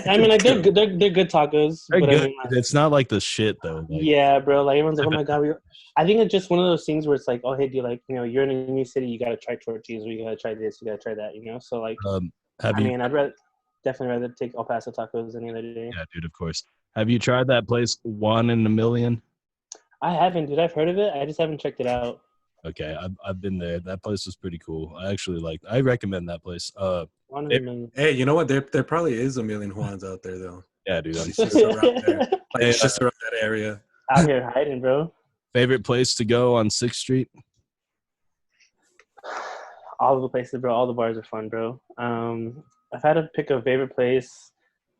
I mean, like they're good tacos. They're but good. I mean, like, It's not like the shit though. Like, yeah, bro. Like everyone's like, oh my god. I think it's just one of those things where it's like, oh hey, dude, like you're in a new city, you gotta try tortillas, or you gotta try this, you gotta try that, So like, I mean, I'd definitely rather take El Paso tacos any other day. Yeah, dude. Of course. Have you tried that place, One in a Million? I haven't, dude. I've heard of it. I just haven't checked it out. Okay, I've been there. That place was pretty cool. I recommend that place. Hey, you know what? There probably is a million Juans out there though. Yeah, dude. It's just around there. Like, it's just around that area. Out here hiding, bro. Favorite place to go on 6th Street? All of the places, bro. All the bars are fun, bro. I've had to pick a favorite place.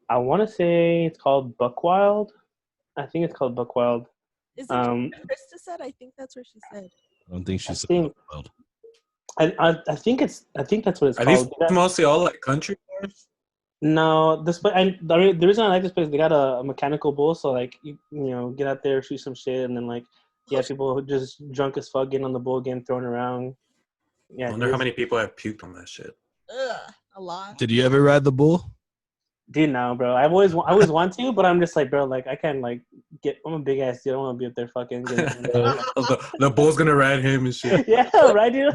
I want to say it's called Buckwild. I think it's called Buckwild. Is it Krista said? I think that's what she said. I don't think she said Buckwild. I think that's what it's called. Are these mostly all like country bars? No, this place. The reason I like this place, they got a mechanical bull, so like you get out there, shoot some shit, and then like people who just drunk as fuck getting on the bull, getting thrown around. Yeah, I wonder how many people have puked on that shit. A lot. Did you ever ride the bull? Dude, no, bro. I always want to, but I'm just like, bro, like I can't like I'm a big ass dude. I don't want to be up there fucking. The bull's gonna ride him and shit. Yeah, right, dude.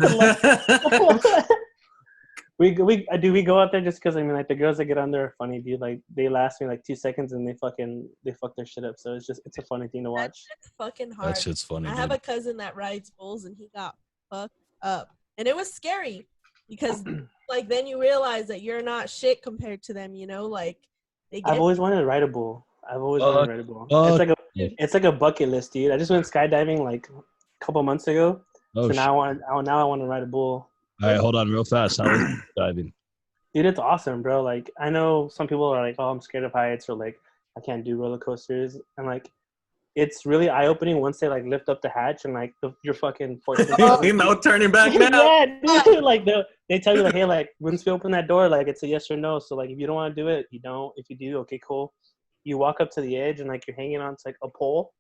We go out there just because I mean like the girls that get on there are funny, dude. Like they last me like 2 seconds and they fuck their shit up. So it's a funny thing to watch. That shit's fucking hard. That shit's funny. I have a cousin that rides bulls and he got fucked up, and it was scary because like then you realize that you're not shit compared to them. Like I've always wanted to ride a bull. It's like a bucket list, dude. I just went skydiving like a couple months ago. So now I want to ride a bull. All right, hold on real fast. How is diving? Dude, it's awesome, bro. Like, I know some people are like, oh, I'm scared of heights, or like, I can't do roller coasters. And like, it's really eye-opening once they like lift up the hatch and like you're fucking fortunate. No turning back now. Yeah, dude. Like they tell you like, hey, like once we open that door, like it's a yes or no. So like if you don't want to do it, you don't. If you do, okay, cool. You walk up to the edge and like you're hanging on to like a pole,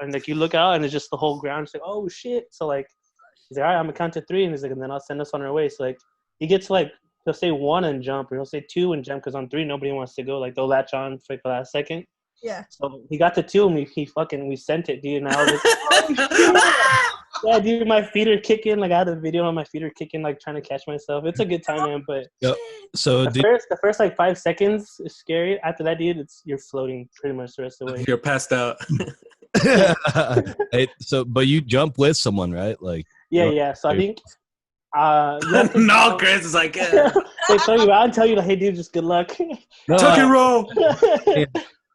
and like you look out and it's just the whole ground. It's like, oh shit. So like he's like, all right, I'm gonna count to 3, and he's like, and then I'll send us on our way. So like he gets like he'll say 1 and jump, or he'll say 2 and jump because on 3 nobody wants to go. Like they'll latch on for like the last second. Yeah. So he got to 2 and we sent it, dude. And I was like, oh, yeah, dude, my feet are kicking. Like I had a video on my feet are kicking, like trying to catch myself. It's a good time, man. But so the first like 5 seconds is scary. After that, dude, you're floating pretty much the rest of the way. You're passed out. Hey, but you jump with someone, right? Like yeah. So I think no, Chris is like, yeah. They tell you, I'll tell you, like, hey, dude, just good luck. Tuck and roll.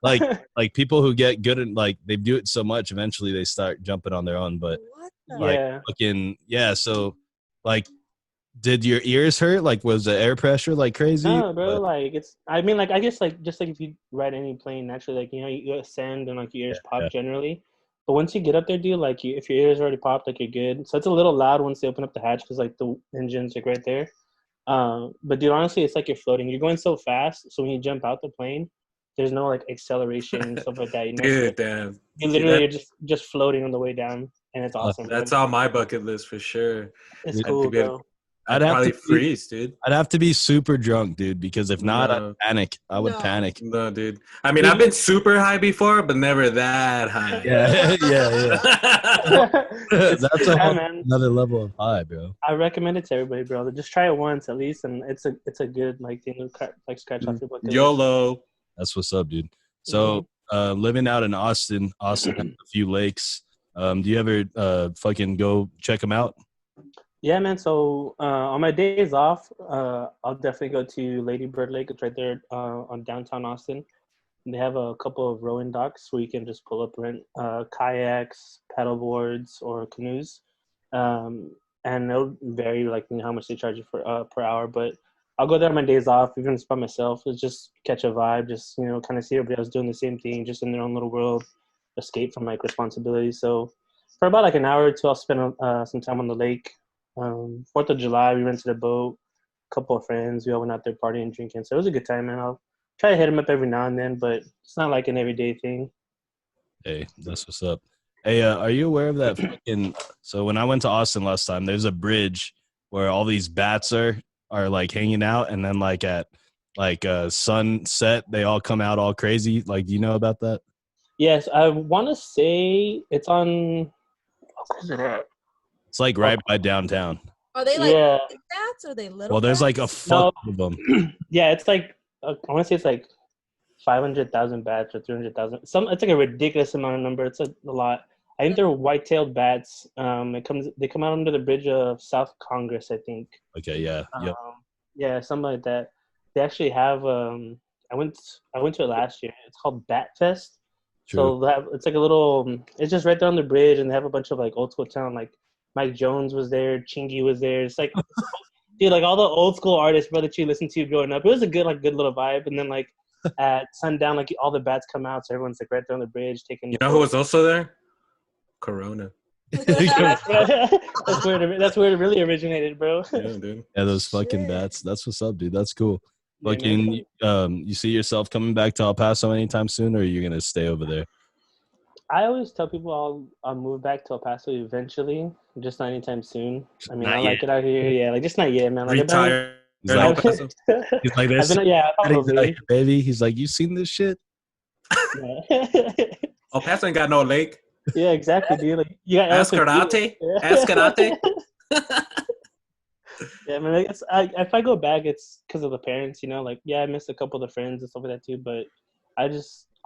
like people who get good at like they do it so much, eventually they start jumping on their own. But so like, did your ears hurt? Like, was the air pressure like crazy? No, bro. Like I mean, like I guess like just like if you ride any plane, naturally, like you ascend and like your ears pop generally. But once you get up there, dude, like if your ears already popped, like you're good. So it's a little loud once they open up the hatch because like the engine's like right there. But dude, honestly, it's like you're floating. You're going so fast, so when you jump out the plane, there's no like acceleration and stuff like that. Dude, damn. You literally you're just floating on the way down, and it's awesome. That's on my bucket list for sure. It's cool, bro. I'd probably freeze, dude. I'd have to be super drunk, dude, because if not, I'd panic. I would panic. No, dude. I mean, I've been super high before, but never that high. Yeah. That's another level of high, bro. I recommend it to everybody, bro. Just try it once at least, and it's a good like thing to scratch off your bucket. YOLO. That's what's up, dude. So, living out in Austin has a few lakes. Do you ever fucking go check them out? Yeah, man. So on my days off, I'll definitely go to Lady Bird Lake. It's right there on downtown Austin. And they have a couple of rowing docks where you can just pull up, rent kayaks, paddle boards, or canoes. And it'll vary like how much they charge you for per hour. But I'll go there on my days off, even just by myself. It's just catch a vibe, just kind of see everybody else doing the same thing, just in their own little world, escape from like responsibilities. So for about like an hour or two, I'll spend some time on the lake. 4th of July, we rented a boat, a couple of friends. We all went out there partying and drinking. So it was a good time, man. I'll try to hit them up every now and then, but it's not like an everyday thing. Hey, that's what's up. Hey, are you aware of that fucking – so when I went to Austin last time, there's a bridge where all these bats are like hanging out, and then like at like sunset, they all come out all crazy. Like, do you know about that? Yes, I want to say it's on – where's it at? It's like right by downtown. Are they like big bats or are they little? Well, there's like a fuck of them. Yeah, it's like I want to say it's like 500,000 bats or 300,000. It's like a ridiculous amount of number. It's a lot. I think they're white-tailed bats. They come out under the bridge of South Congress, I think. Okay, yeah, yeah, something like that. They actually have. I went to it last year. It's called Bat Fest. True. So it's like a little. It's just right there on the bridge, and they have a bunch of like old school town like. Mike Jones was there. Chingy was there. It's like, dude, like all the old school artists, bro, that you listened to growing up. It was a good little vibe. And then like at sundown, like all the bats come out, so everyone's like right there on the bridge taking. You know who was also there? Corona. That's where it really originated, bro. Yeah, dude. Yeah, those fucking bats. That's what's up, dude. That's cool. Fucking, you see yourself coming back to El Paso anytime soon, or are you gonna stay over there? I always tell people I'll move back to El Paso eventually, just not anytime soon. I mean, I like it out here. Yeah, like just not yet, man. Like, retire. He's like this. Probably. Baby. He's like, you seen this shit? El Paso ain't got no lake. Yeah, exactly, dude. Like, you got Escarate. Escarate. Yeah, man. If I go back, it's because of the parents. Like I missed a couple of the friends and stuff like that too. But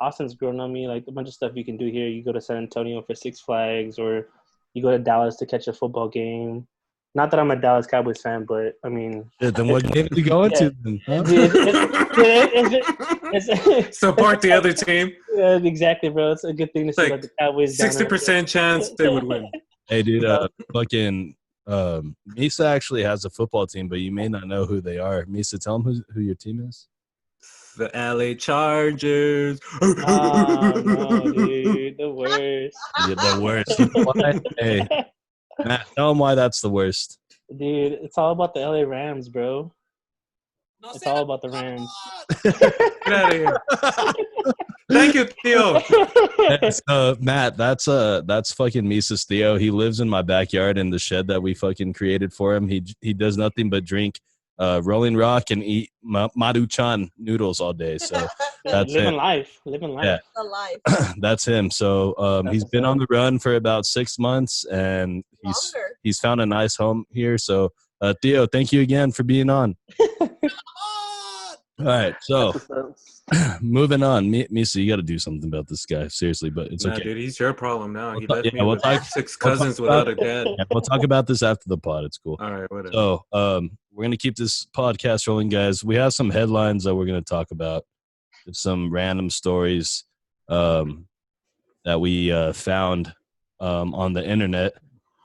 Austin's grown on me, like a bunch of stuff you can do here. You go to San Antonio for Six Flags, or you go to Dallas to catch a football game. Not that I'm a Dallas Cowboys fan, but I mean, then what game are you going to? Then, huh? Support the other team. Yeah, exactly, bro. It's a good thing to see about the Cowboys. 60% chance they would win. Hey, dude, fucking Misa actually has a football team, but you may not know who they are. Misa, tell them who your team is. The LA Chargers. Oh, no, dude. The worst. Yeah, the worst. Hey, Matt, tell them why that's the worst. Dude, it's all about the LA Rams, bro. It's all about the Rams. Get out of here. Thank you, Theo. Matt, that's fucking Misa's Theo. He lives in my backyard in the shed that we fucking created for him. He does nothing but drink Rolling Rock and eat Maruchan noodles all day. So that's living him. Life. Yeah. The life. That's him. So he's been on the run for about 6 months, and he's found a nice home here. So Theo, thank you again for being on. All right, so moving on. Misa, you got to do something about this guy, seriously, but it's okay. Dude, he's your problem now. He left me we'll with talk, 6 cousins without a dad. Yeah, we'll talk about this after the pod. It's cool. All right, whatever. So we're going to keep this podcast rolling, guys. We have some headlines that we're going to talk about. It's some random stories that we found on the internet.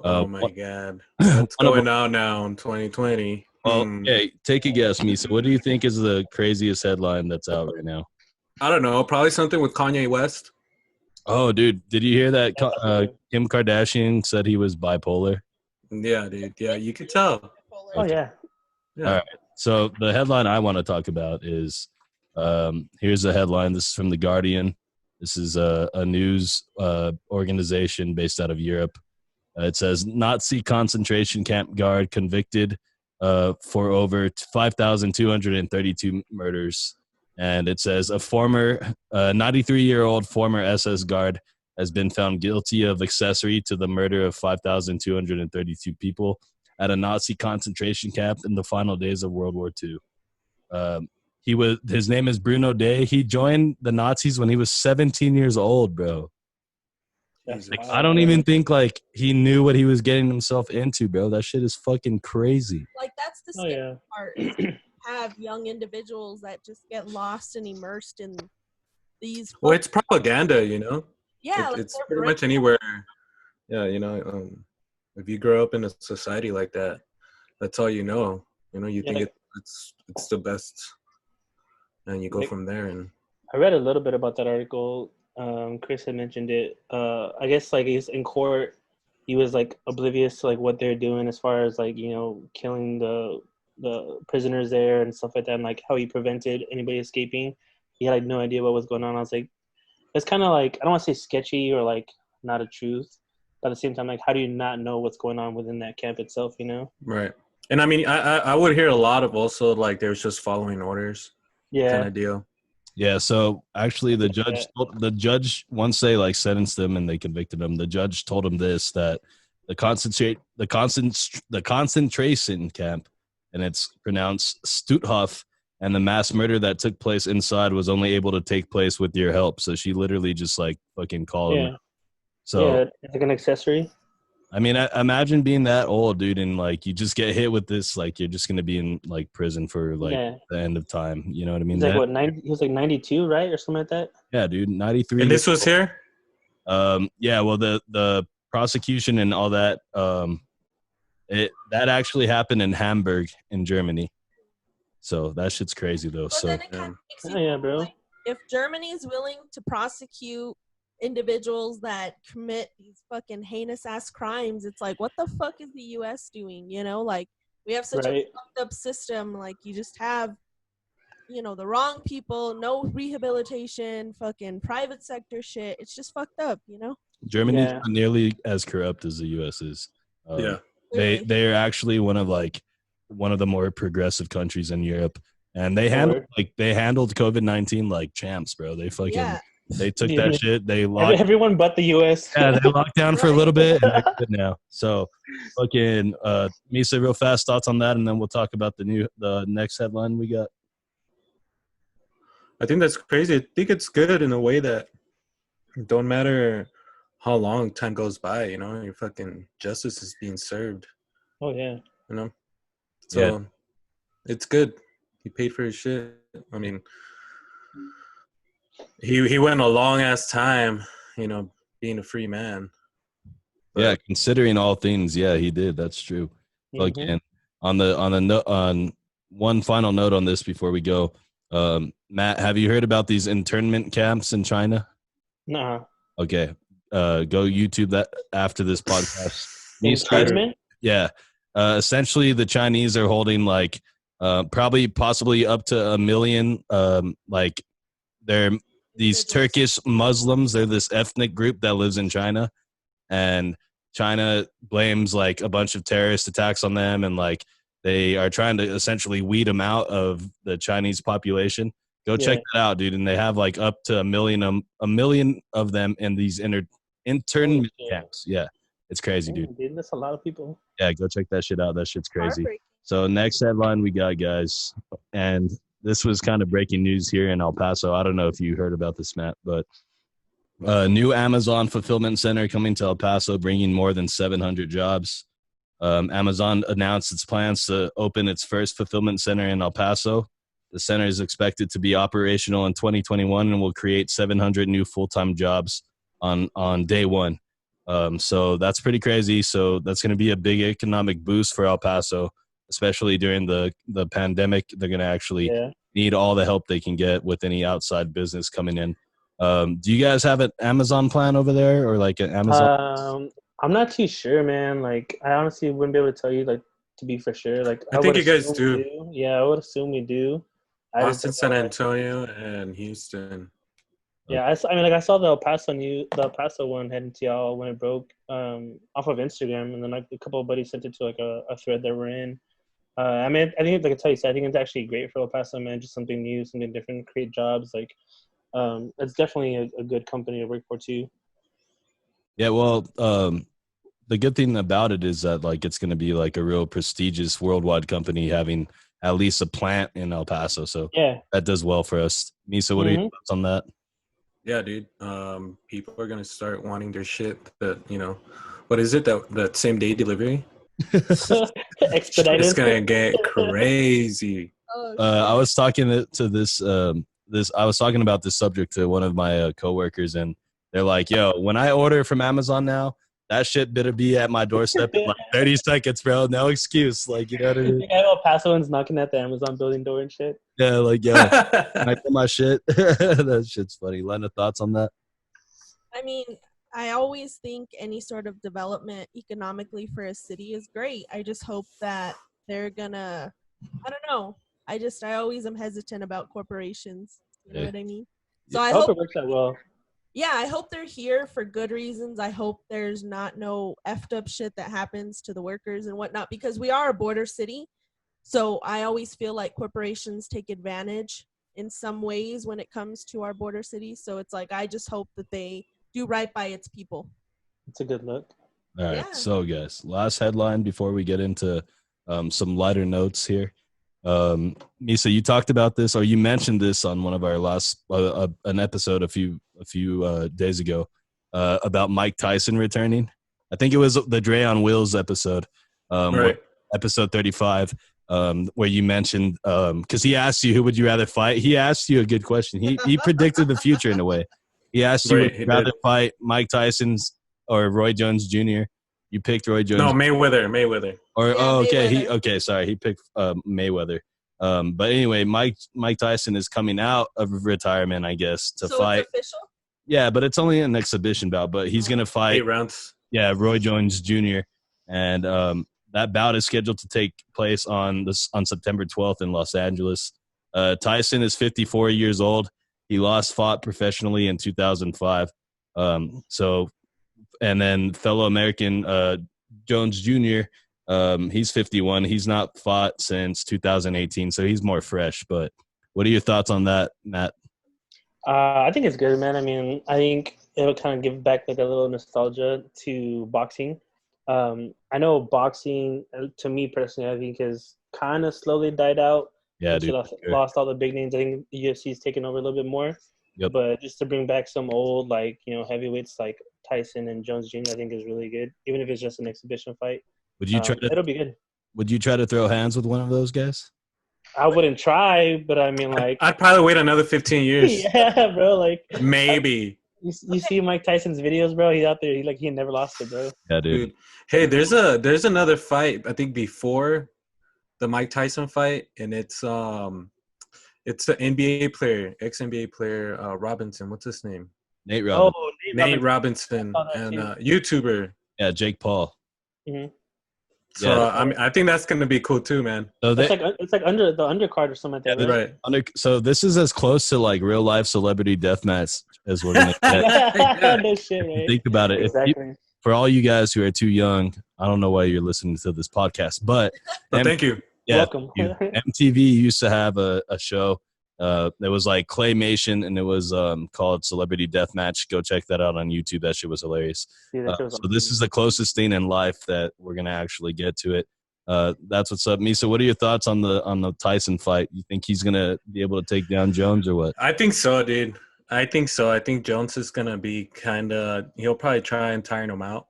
Oh, my God. What's going on now in 2020? Well, hey, take a guess, Misa. What do you think is the craziest headline that's out right now? I don't know. Probably something with Kanye West. Oh, dude. Did you hear that Kim Kardashian said he was bipolar? Yeah, dude. Yeah, you could tell. Oh, yeah. All right. So the headline I want to talk about is here's a headline. This is from The Guardian. This is a news organization based out of Europe. It says, Nazi concentration camp guard convicted for over 5,232 murders. And it says a 93-year-old former SS guard has been found guilty of accessory to the murder of 5,232 people at a Nazi concentration camp in the final days of World War II. His name is Bruno Day. He joined the Nazis when he was 17 years old, bro. Like, I don't even think like he knew what he was getting himself into, bro. That shit is fucking crazy. Like, that's the scary part. Is have young individuals that just get lost and immersed in these. Well, it's propaganda, you know. Yeah, it's pretty much anywhere. Yeah, you know, if you grow up in a society like that, that's all you know. You know, you think it's the best, and you go from there. And I read a little bit about that article. Chris had mentioned it. I guess like he's in court, he was like oblivious to like what they're doing as far as like, you know, killing the prisoners there and stuff like that, and like how he prevented anybody escaping. He had like no idea what was going on. I was like, it's kind of like, I don't want to say sketchy or like not a truth, but at the same time, like, how do you not know what's going on within that camp itself, you know? Right. And I mean, I would hear a lot of also like there's just following orders, kind of deal. Yeah. So actually, the judge once they like sentenced him and they convicted him, the judge told him this, that the concentration camp, and it's pronounced Stutthof, and the mass murder that took place inside was only able to take place with your help. So she literally just like fucking called him. So it's like an accessory. I mean, imagine being that old, dude, and like you just get hit with this, like you're just gonna be in like prison for like the end of time. You know what I mean? He's like 90? He was like 92, right, or something like that. Yeah, dude, 93. And this was here. Yeah. Well, the prosecution and all that, that actually happened in Hamburg in Germany. So that shit's crazy though. But then it kind of makes you bro. like, if Germany is willing to prosecute individuals that commit these fucking heinous ass crimes, it's like, what the fuck is the US doing? You know, like, we have such a fucked up system. Like, you just have, you know, the wrong people, no rehabilitation, fucking private sector shit. It's just fucked up, you know? Germany's not nearly as corrupt as the US is. They're actually one of the more progressive countries in Europe, and they handled COVID-19 like champs, bro. They fucking they took that shit. They locked everyone but the US. Yeah, they locked down for a little bit, and they're good now. So, fucking Misa, real fast thoughts on that, and then we'll talk about the next headline we got. I think that's crazy. I think it's good in a way that it don't matter how long time goes by, you know, your fucking justice is being served. Oh yeah. You know? So it's good. He paid for his shit. I mean, he went a long ass time, you know, being a free man. But, yeah, considering all things, he did. That's true. Again, on one final note on this before we go, Matt, have you heard about these internment camps in China? No. Okay, go YouTube that after this podcast. Internment? Yeah. Essentially, the Chinese are holding like possibly up to 1 million. Like they're these Turkish Muslims. They're this ethnic group that lives in China, and China blames like a bunch of terrorist attacks on them, and like they are trying to essentially weed them out of the Chinese population. Go check that out, dude. And they have like up to 1 million of them in these internment camps. Yeah. It's crazy, dude. That's a lot of people. Yeah, go check that shit out. That shit's crazy. So next headline we got, guys. And this was kind of breaking news here in El Paso. I don't know if you heard about this, Matt, but new Amazon fulfillment center coming to El Paso, bringing more than 700 jobs. Amazon announced its plans to open its first fulfillment center in El Paso. The center is expected to be operational in 2021 and will create 700 new full-time jobs on day one. So that's pretty crazy. So that's going to be a big economic boost for El Paso, especially during the pandemic. They're going to actually need all the help they can get with any outside business coming in. Do you guys have an Amazon plan over there, or like an Amazon? I'm not too sure, man. Like, I honestly wouldn't be able to tell you, like, to be for sure. Like, I think you guys do. Yeah, I would assume we do. Austin, San Antonio, and Houston. Yeah, I mean, like, I saw the El Paso one heading to y'all when it broke off of Instagram, and then like a couple of buddies sent it to like a thread that we're in. I mean, I think, like I tell you, I think it's actually great for El Paso, man. Just something new, something different, create jobs. Like, it's definitely a good company to work for too. Yeah, well, the good thing about it is that like it's going to be like a real prestigious worldwide company having at least a plant in El Paso. So Yeah, that does well for us. Misa, what are your thoughts on that? Yeah, dude. People are gonna start wanting their shit. That what is it that same day delivery? expedited. It's gonna get crazy. Oh, I was talking to this I was talking about this subject to one of my coworkers, and they're like, "Yo, when I order from Amazon now, that shit better be at my doorstep in like 30 seconds, bro. No excuse. Like, you know what I mean? I know Pasoans knocking at the Amazon building door and shit. Yeah, like, yo, can I put my shit?" That shit's funny. Lena, thoughts on that? I mean, I always think any sort of development economically for a city is great. I just hope that they're gonna, I don't know. I always am hesitant about corporations. You know what I mean? So I I hope hope it works out well. yeah, I hope they're here for good reasons. I hope there's not no effed up shit that happens to the workers and whatnot, because we are a border city. So I always feel like corporations take advantage in some ways when it comes to our border city. So it's like, I just hope that they do right by its people. It's a good look. All right. Yeah. So, guys, last headline before we get into some lighter notes here. Misa, you talked about this, or you mentioned this on one of our last an episode a few days ago about Mike Tyson returning. I think it was the Dre on Wheels episode, Right. episode 35, where you mentioned because he asked you who would you rather fight. He asked you a good question. He predicted the future in a way. He asked you Right, would he you rather did. fight Mike Tyson's or Roy Jones Jr. You picked Roy Jones. No, Mayweather. Or Yeah, okay, Mayweather. sorry, he picked Mayweather. But anyway, Mike Tyson is coming out of retirement, I guess, to So fight. it's official? Yeah, but it's only an exhibition bout. But he's gonna 8 fight. rounds. Yeah, Roy Jones Jr. And that bout is scheduled to take place on September 12th in Los Angeles. Tyson is 54 years old. He fought professionally in 2005. And then fellow American Jones Jr. He's 51. He's not fought since 2018, so he's more fresh. But what are your thoughts on that, Matt? I think it's good, man. I mean, I think it'll kind of give back like a little nostalgia to boxing. I know boxing, to me personally, I think has kind of slowly died out. Yeah, dude. Lost all the big names. I think the UFC's taken over a little bit more. Yep. But just to bring back some old, like, heavyweights like Tyson and Jones Jr., I think is really good. Even if it's just an exhibition fight. Would you try to? It'll be good. Would you try to throw hands with one of those guys? I wouldn't try, but I mean, like, I'd probably wait another 15 years. yeah, bro. Like, Maybe. you see Mike Tyson's videos, bro. He's out there. He never lost it, bro. Yeah, dude. Hey, there's another fight I think before the Mike Tyson fight, and it's the NBA player, ex-NBA player, Robinson. What's his name? Nate Robinson. Oh, Nate Robinson, and YouTuber. Yeah, Jake Paul. Mm-hmm. So Yeah. I think that's gonna be cool too, man. So It's like under the undercard or something like that. Right. So this is as close to like real life celebrity deathmatch as we're gonna get. No shit, right? Think about it. Exactly. For all you guys who are too young, I don't know why you're listening to this podcast, but Thank you. Yeah, Welcome. MTV used to have a show that was like claymation, and it was called Celebrity Deathmatch. Go check that out on YouTube. That shit was hilarious. Yeah, So this is the closest thing in life that we're gonna actually get to it. That's what's up, Misa. What are your thoughts on the Tyson fight? You think he's gonna be able to take down Jones or what? I think so, dude. I think so. I think Jones is gonna be he'll probably try and tire him out,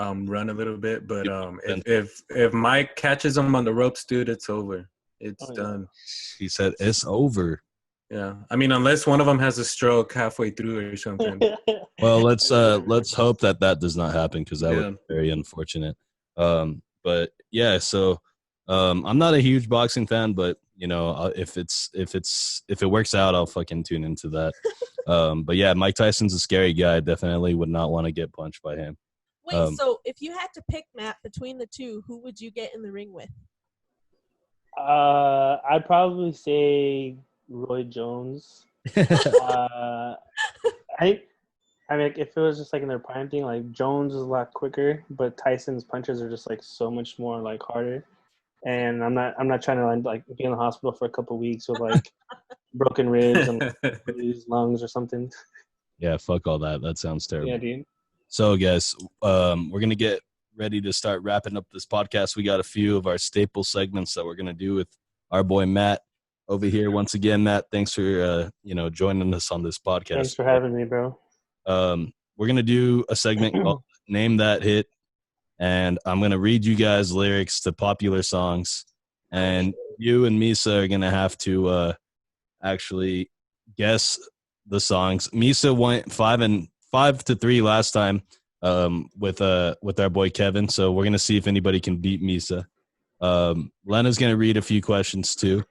run a little bit. But if Mike catches him on the ropes, dude, it's over. It's done. He said it's over. Yeah, I mean, unless one of them has a stroke halfway through or something. Well, let's hope that does not happen, because that would be very unfortunate. But yeah, so I'm not a huge boxing fan, but if it works out, I'll fucking tune into that. But yeah, Mike Tyson's a scary guy. Definitely would not want to get punched by him. Wait, so if you had to pick, Matt, between the two, who would you get in the ring with? I'd probably say Roy Jones. I mean, if it was just like in their prime thing, like Jones is a lot quicker, but Tyson's punches are just like so much more like harder. and I'm not trying to like be in the hospital for a couple of weeks with like broken ribs and bruised lungs or something. Yeah, fuck all that. That sounds terrible. Yeah, dude. So, guys, we're gonna get ready to start wrapping up this podcast. We got a few of our staple segments that we're gonna do with our boy Matt over here. Once again, Matt, thanks for joining us on this podcast. Thanks for having me, bro. We're gonna do a segment called Name That Hit, and I'm gonna read you guys lyrics to popular songs, and you and Misa are gonna have to actually guess the songs. Misa went 5-3 last time with our boy Kevin, so we're gonna see if anybody can beat Misa. Lena's gonna read a few questions too.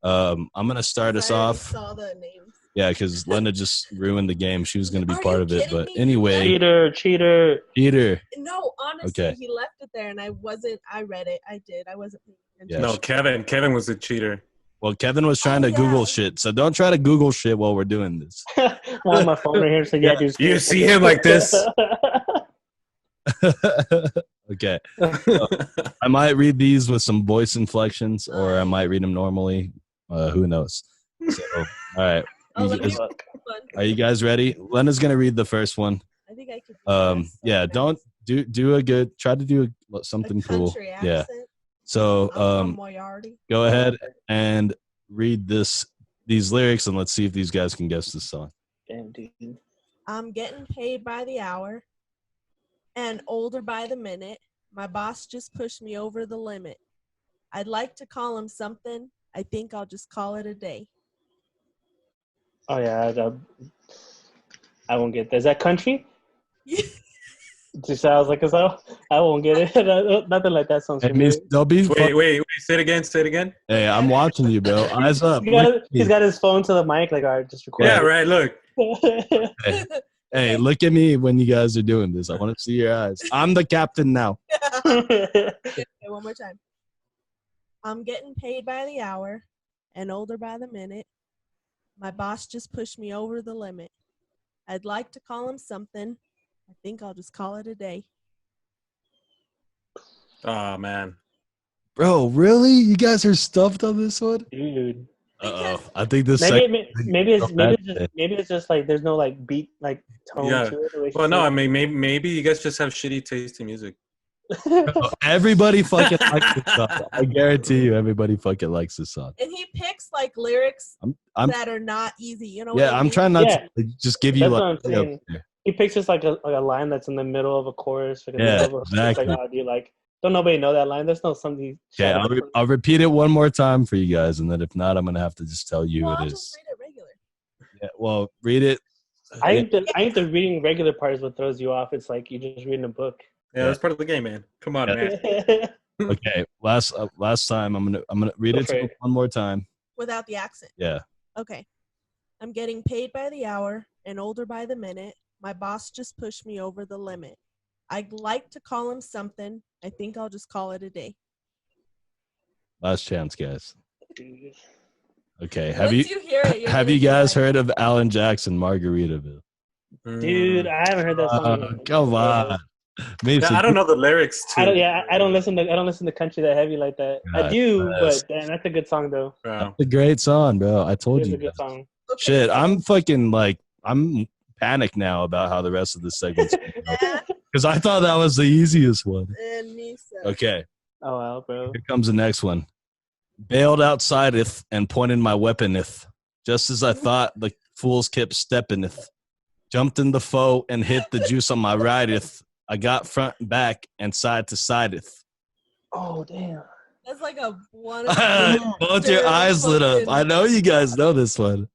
I'm gonna start us off. Saw the names. Yeah, because Lena just ruined the game. She was gonna be part of it, but me? anyway. Cheater. No, honestly, Okay. he left it there, and I wasn't. I read it. I did. I wasn't paying attention. Yeah. No, Kevin was the cheater. Well, Kevin was trying to Google shit, so don't try to Google shit while we're doing this. I have my phone right here, so yeah, dude. You see him like this. Okay. I might read these with some voice inflections, or I might read them normally. Who knows? So, all right. Are you guys ready? Lena's gonna read the first one. I think I could. Yeah. Don't do a good. Try to do something cool. Accent. Yeah. So, go ahead and read these lyrics, and let's see if these guys can guess this song. Damn, dude. I'm getting paid by the hour and older by the minute. My boss just pushed me over the limit. I'd like to call him something. I think I'll just call it a day. Oh yeah, I won't get that. Is that country? Just I was like, I won't get it. Nothing like that sounds familiar. Wait, say it again. Hey, I'm watching you, bro. Eyes up. He's got his phone to the mic, like, all right, just record. Yeah, right, look. Hey, look at me when you guys are doing this. I want to see your eyes. I'm the captain now. Okay, one more time. I'm getting paid by the hour and older by the minute. My boss just pushed me over the limit. I'd like to call him something. I think I'll just call it a day. Oh, man. Bro, really? You guys are stuffed on this one? Dude. Uh-oh. I think this maybe it's just like there's no like beat like tone to it. Well, no, I mean maybe you guys just have shitty taste in music. Everybody fucking likes this song. I guarantee you, everybody fucking likes this song. And he picks like lyrics that are not easy. You know? Yeah, I'm trying not to just give you like. He picks just like a line that's in the middle of a chorus. Like exactly. Like, oh, dude, like, don't nobody know that line? There's no something. Yeah, I'll repeat it one more time for you guys, and then if not, I'm gonna have to just tell you I'll it just is. read it regular. Yeah, well, read it. I think the reading regular part is what throws you off. It's like you're just reading a book. Yeah, that's part of the game, man. Come on, man. Okay, last time I'm gonna read it to you one more time without the accent. Yeah. Okay. I'm getting paid by the hour and older by the minute. My boss just pushed me over the limit. I'd like to call him something. I think I'll just call it a day. Last chance, guys. Okay. Have you guys heard of Alan Jackson, Margaritaville? Dude, I haven't heard that song. Come on. I don't know the lyrics too. I don't listen to country that heavy like that. I do, but damn, that's a good song though. That's a great song, bro. I told you. It's a good song. Shit, I'm fucking like I'm panicked now about how the rest of this segment's because I thought that was the easiest one. And me so. Okay. Oh well, bro. Here comes the next one. Bailed outsideth and pointed my weaponeth. Just as I thought, the fools kept steppingeth. Jumped in the foe and hit the juice on my righteth. I got front and back and side to sideth. Oh damn. That's like a one. Both your eyes lit up. I know you guys know this one.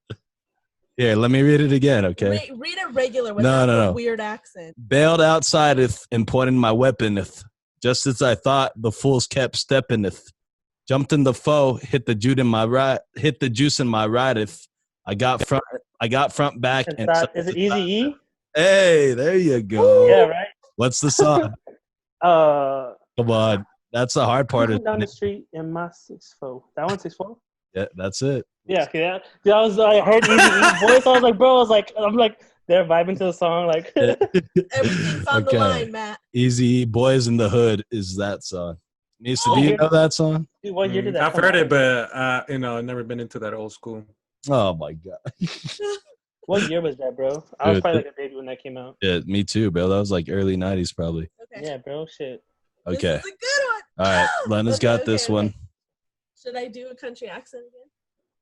Here, let me read it again, okay? Read it regular without a weird accent. Bailed outsideth and pointed my weaponeth. Just as I thought, the fools kept steppingeth. Jumped in the foe, hit the juice in my righteth. I got front back and is it Easy E? Hey, there you go. Yeah, right. What's the song? Come on. That's the hard part. Down the street in my 6'4". That one 6'4"? Yeah, that's it. Yeah, okay. I heard Easy E's voice. I was like, bro, I'm like, they're vibing to the song. Like, everything's on the line, Matt. Easy Boys in the Hood is that song. Misa, do you know that song? Dude, what year did that I've come heard out? it, but I've never been into that old school. Oh my god. What year was that, bro? I was probably like a baby when that came out. Yeah, me too, bro. That was like early 90s probably. Okay. Yeah, bro. Shit. Okay. This is a good one. All right. Lena's got this one. Okay. Should I do a country accent again?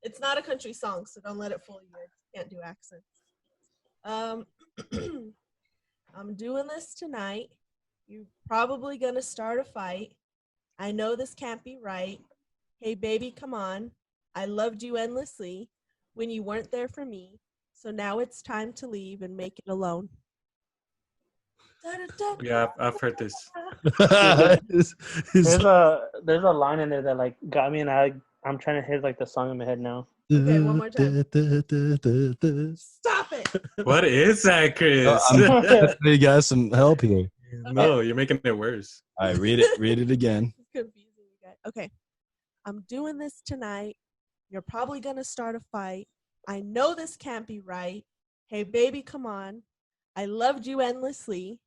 It's not a country song, so don't let it fool you. I can't do accents. I'm doing this tonight. You're probably gonna start a fight. I know this can't be right. Hey baby, come on. I loved you endlessly when you weren't there for me. So now it's time to leave and make it alone. Yeah, I've heard this. There's a line in there that like got me, and I'm trying to hit like the song in my head now. Okay, one more time. Stop it. What is that, Chris? You got some help here. No, you're making it worse. All right, read it again. It's confusing, you guys. Okay. I'm doing this tonight. You're probably gonna start a fight. I know this can't be right. Hey baby, come on. I loved you endlessly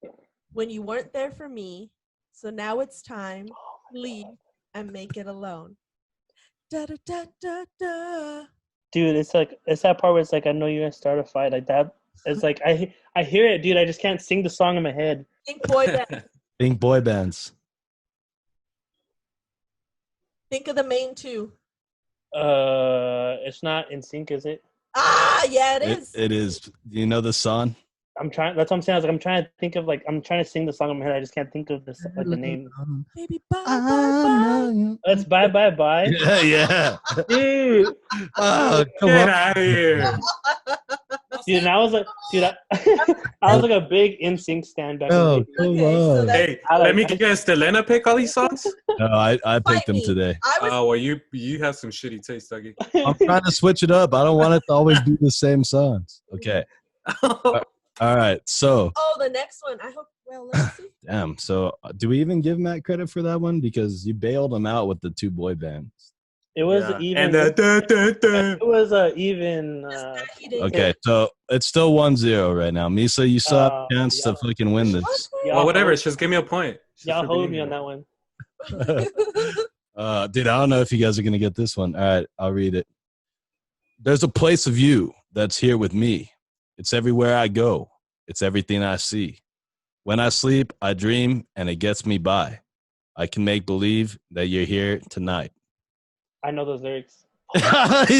when you weren't there for me. So now it's time to leave and make it alone. Da da da da da. Dude, it's that part where it's like I know you're gonna start a fight like that. It's like I hear it, dude. I just can't sing the song in my head. Think boy band. Think boy bands. Think of the main two. It's not In Sync, is it? Ah, yeah, it is. It is. Do you know the song? I'm trying. That's what I'm saying. I was like, I'm trying to think of I'm trying to sing the song in my head. I just can't think of the name. Baby, bye, bye, It's Bye Bye Bye. Yeah. Dude. Oh, come Get on. out of here. Dude, and I was like, I was like a big In Sync stan back Oh, in the day. come Okay, so on. that- Hey, let me guess. Did Lena pick all these songs? No, I picked them me. today. I was Oh, well, you have some shitty taste, Dougie. I'm trying to switch it up. I don't want it to always be the same songs. Okay. All right. So, the next one. I hope. Well, let's see. damn. So, do we even give Matt credit for that one? Because you bailed him out with the two boy bands. It was Yeah. even. And It was even. He didn't Okay. So, it's still 1-0 right now. Misa, you still have a chance to fucking win this. well, whatever. Just give me a point. Just Y'all for hold being me on here. that one. Dude, I don't know if you guys are going to get this one. All right. I'll read it. There's a place of you that's here with me. It's everywhere I go. It's everything I see. When I sleep, I dream, and it gets me by. I can make believe that you're here tonight. I know those lyrics. He's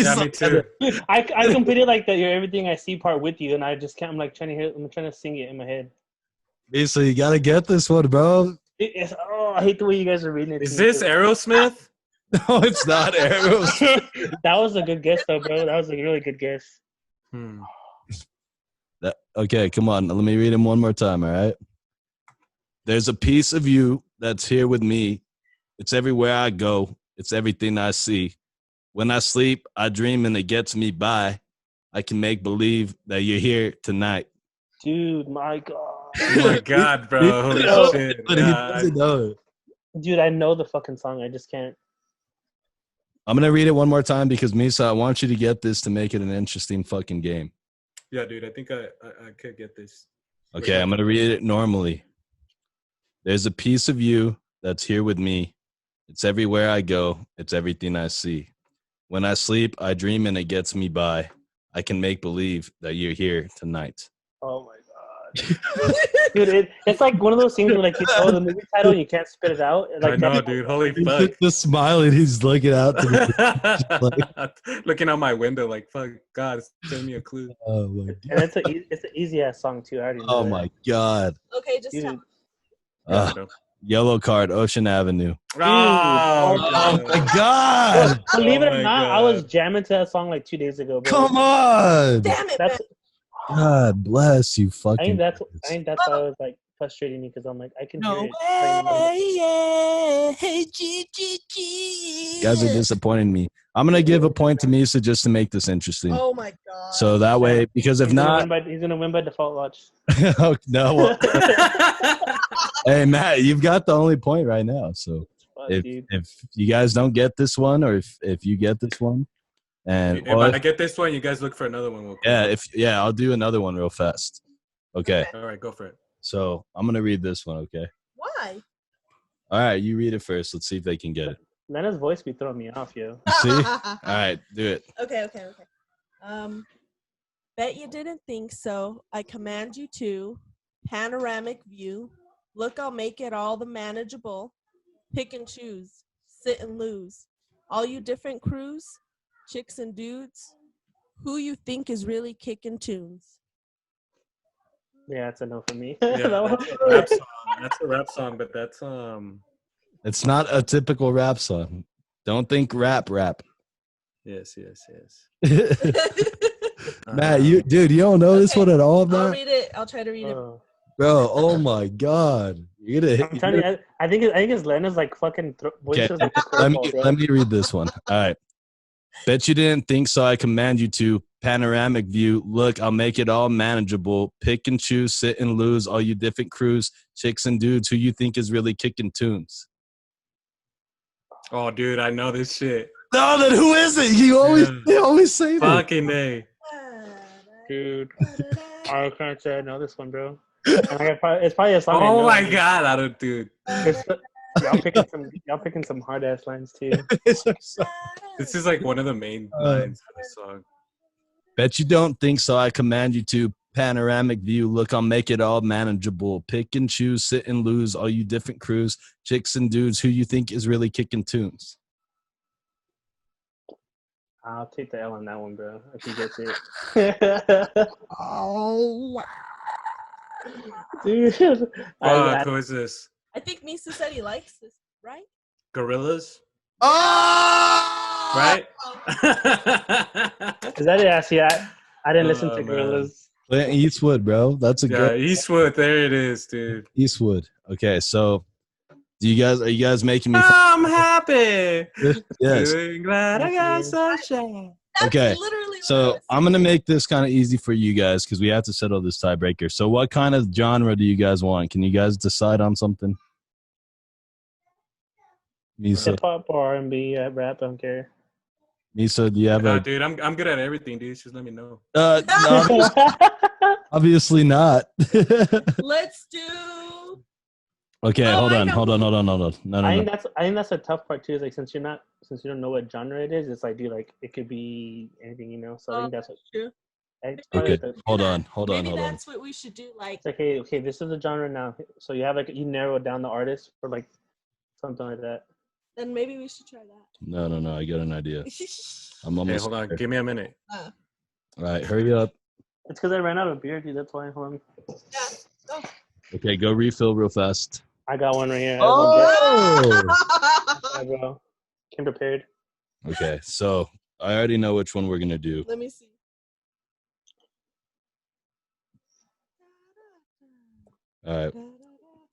Yeah, me like- too. Dude, I completed like the "You're Everything I See" part with you, and I just can't. I'm like trying to sing it in my head. So you got to get this one, bro. I hate the way you guys are reading it. Is this Aerosmith? No, it's not Arrows. That was a good guess, though, bro. That was a really good guess. Okay, come on. Let me read him one more time, all right? There's a piece of you that's here with me. It's everywhere I go. It's everything I see. When I sleep, I dream and it gets me by. I can make believe that you're here tonight. Dude, my God. Oh my God, bro. Holy shit. But he doesn't know it. Dude, I know the fucking song. I just can't. I'm going to read it one more time because, Misa, I want you to get this to make it an interesting fucking game. Yeah, dude, I think I could get this. Okay, I'm going to read it normally. There's a piece of you that's here with me. It's everywhere I go. It's everything I see. When I sleep, I dream and it gets me by. I can make believe that you're here tonight. Oh my God. Dude, it's like one of those things where like you know the movie title and you can't spit it out. Like I know, that- dude. Holy He's fuck. just smiling. He's looking out to me. Looking out my window like, fuck, God, send me a clue. Oh, my God. And it's an easy ass song too. I already know Oh, that. my God. Okay, just Dude. tell me. Yellow card, Ocean Avenue. Oh, Oh, my God. Believe it Oh or my not, I God. was jamming to that song like 2 days ago, bro. Come on. Damn it, That's man. God bless you I fucking. think that's why I was like frustrating me because I'm like I can hear it. yeah. Hey, G. You guys are disappointing me. I'm going to give a point to Misa just to make this interesting. Oh my God. So that way, because if He's not, gonna win by default. Watch. oh, no. Hey, Matt, you've got the only point right now. So Fuck, if dude. you guys don't get this one, or if you get this one, and If I get this one, you guys look for another one. I'll do another one real fast. Okay. All right, go for it. So I'm gonna read this one. Okay. Why? All right, you read it first. Let's see if they can get it. Lena's voice be throwing me off, yo. You see? All right, do it. Okay. Bet you didn't think so. I command you to panoramic view. Look, I'll make it all the manageable. Pick and choose. Sit and lose. All you different crews, chicks and dudes, who you think is really kicking tunes? Yeah, that's a no for me. Yeah, that's a rap song. That's a rap song, but that's It's not a typical rap song. Don't think rap. Yes. Matt, you don't know this one at all, Matt? I'll read it. I'll try to read it. Bro, oh my God. You're gonna hit. I'm telling you, I think it's Lena's like fucking voice. Okay, Is like let me read this one. All right. Bet you didn't think so. I command you to panoramic view. Look, I'll make it all manageable. Pick and choose, sit and lose. All you different crews, chicks and dudes, who you think is really kicking tunes? Oh, dude, I know this shit. No, then who is it? They always say that. Fucking A. Dude, I can't say I know this one, bro. It's probably a song. Oh my God, I don't, dude. Y'all picking some hard ass lines too. This is like one of the main lines of the song. Bet you don't think so. I command you to panoramic view. Look, I'll make it all manageable. Pick and choose, sit and lose. All you different crews, chicks and dudes, who you think is really kicking tunes? I'll take the L on that one, bro. If he gets it. Oh, dude. Who is this? I think Misa said he likes this, right? Gorillas? Oh! Right? Is that it? Actually, I didn't listen to Gorillas. Clint Eastwood, bro. That's a good. Eastwood. There it is, dude. Eastwood. Okay, so are you guys making me? I'm happy. Yes. Glad I got sunshine. Okay, Literally so I'm going to make this kind of easy for you guys because we have to settle this tiebreaker. So what kind of genre do you guys want? Can you guys decide on something? Misa, Hip-hop or R&B, rap, I don't care. Misa, do you have a... Dude, I'm good at everything, dude. Just let me know. No, obviously not. Let's do... Okay, Oh, hold I on. know. No. I think that's a tough part too. Is like since you don't know what genre it is, it's like it could be anything, you know. So I think that's true. Okay, hold on. Maybe that's what we should do. Like, It's like, okay, this is the genre now. So you have you narrow down the artist for like something like that. then maybe we should try that. No. I got an idea. I'm Hey, almost. hold on. there. Give me a minute. All right, hurry up. It's because I ran out of beer, dude. That's why. Hold on. Yeah. Okay, go refill real fast. I got one right here. Oh! Yeah, bro. Came prepared. Okay, so I already know which one we're gonna do. Let me see. All right,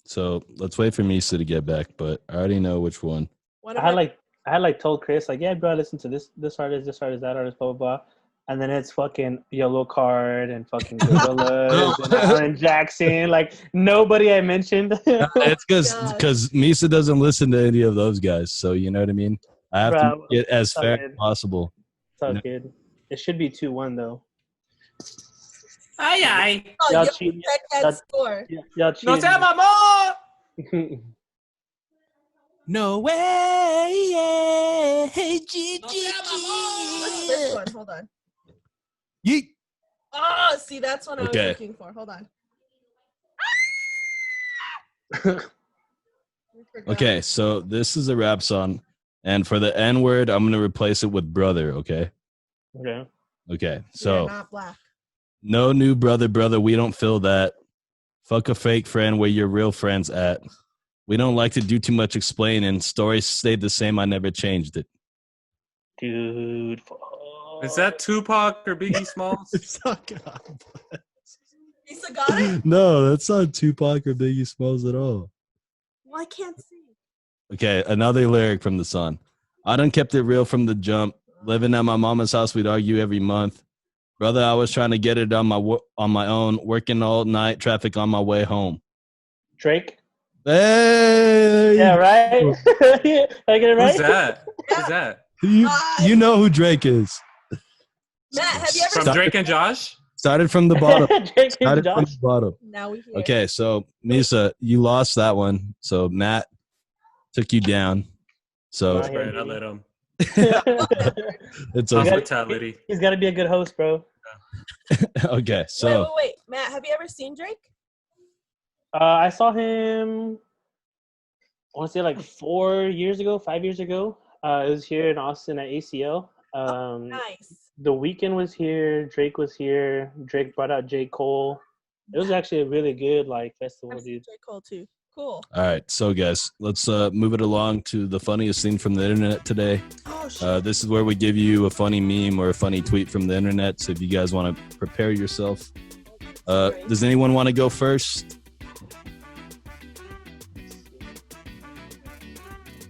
so let's wait for Misa to get back, but I already know which one. I had told Chris like, yeah, bro, I listen to this artist, that artist, blah blah blah, and then it's fucking Yellow Card and fucking Gorillaz and Alan Jackson, like nobody I mentioned. It's because Misa doesn't listen to any of those guys, so you know what I mean. I have to make it as fair as possible. It's all good. It should be 2-1 though. Aye. Oh, Y'all you cheating. check that score. Y'all cheating. No te mamó. No way. Hey, G. What's this one? Hold on. Yeet. Oh, see, that's what I was Okay. looking for. Hold on. Okay, so this is a rap song, and for the N word, I'm gonna replace it with brother. Okay. Okay. Okay. You're So not black. no new brother. We don't feel that. Fuck a fake friend. Where your real friends at? We don't like to do too much explaining. Stories stayed the same. I never changed it. Dude. Is that Tupac or Biggie Smalls? Lisa got it? No, that's not Tupac or Biggie Smalls at all. Well, I can't see. Okay, another lyric from the song. I done kept it real from the jump. Living at my mama's house, we'd argue every month. Brother, I was trying to get it on my own, working all night, traffic on my way home. Drake? Hey! Yeah, right? Did I get it right? Who's that? Who's that? You know who Drake is. Matt, have you ever From Drake and Josh? Started from the bottom. Drake and Started from Josh? the bottom. Now we hear Okay, so Misa, you lost that one. So Matt, took you down. So That's right. I let him. it's hospitality. He's got to be a good host, bro. Okay. So wait, Matt, have you ever seen Drake? I saw him. I want to say like 5 years ago. It was here in Austin at ACL. Nice. The Weeknd was here. Drake was here. Drake brought out J. Cole. It was actually a really good festival, dude. J. Cole too. Cool. all right, so guys, let's move it along to the funniest thing from the internet today. Oh shit. This is where we give you a funny meme or a funny tweet from the internet. So if you guys want to prepare yourself, does anyone want to go first?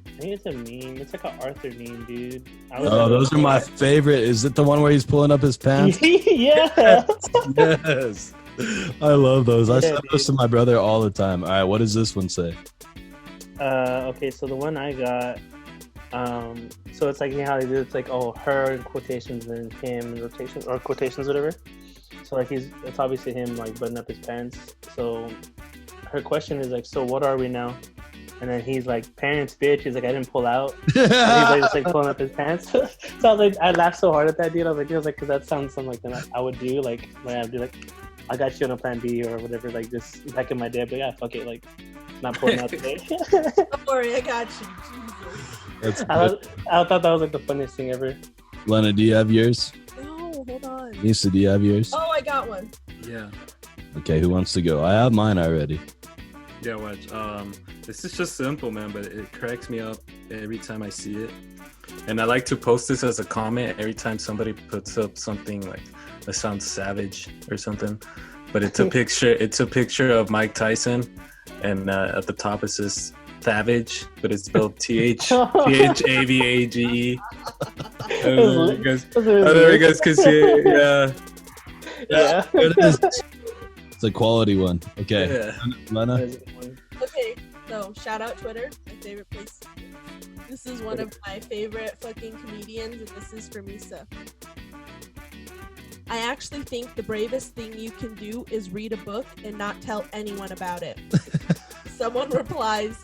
I think it's a meme. It's like an Arthur meme, dude. Oh, those are my favorite. Is it the one where he's pulling up his pants? Yeah. Yes. I love those. I send those dude. to my brother all the time. All right, what does this one say? Okay, so the one I got, so it's like, you know how they do, it's like, oh, her in quotations and him in rotations, or quotations, whatever. So like it's obviously him like buttoning up his pants. So her question is like, so what are we now? And then he's like, parents, bitch. He's like, I didn't pull out. And he's like, just like pulling up his pants. So I was like, I laughed so hard at that, dude. I was like, because that sounds something like that I would do. Like, when I'd be like, I got you on a plan B or whatever. Like, just back in my day, I'd be like, fuck it. Like, not pulling out today. Don't worry, I got you. Jesus. I thought that was like the funniest thing ever. Lena, do you have yours? No, hold on. Nisa, do you have yours? Oh, I got one. Yeah. Okay, who wants to go? I have mine already. Yeah, watch. This is just simple, man, but it cracks me up every time I see it. And I like to post this as a comment every time somebody puts up something like that sounds savage or something. But it's a picture. It's a picture of Mike Tyson, and at the top it says Thavage, but it's spelled Thavage. I don't know if you guys can see it. Yeah. It is. It's a quality one. Okay, Yeah. Lena. Okay, so shout out Twitter, my favorite place. This is one of my favorite fucking comedians, and this is for Misa. I actually think the bravest thing you can do is read a book and not tell anyone about it. Someone replies,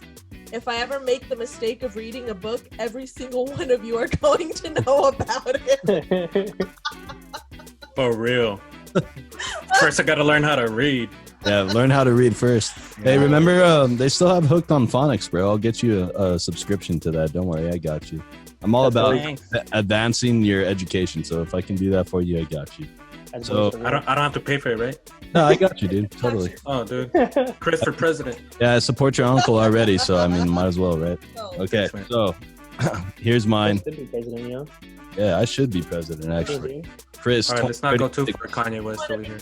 if I ever make the mistake of reading a book, every single one of you are going to know about it. For real. First, I gotta learn how to read. Yeah, learn how to read first. Hey, remember, they still have Hooked on Phonics, bro. I'll get you a subscription to that. Don't worry, I got you. I'm all about advancing your education, so if I can do that for you, I got you. So I don't have to pay for it, right? No, I got you, dude. Totally. Oh, dude. Chris for president. Yeah, I support your uncle already, so I mean, might as well, right? Okay, so here's mine. Yeah, I should be president, actually. Chris. All right, let's not go too far Kanye West over here.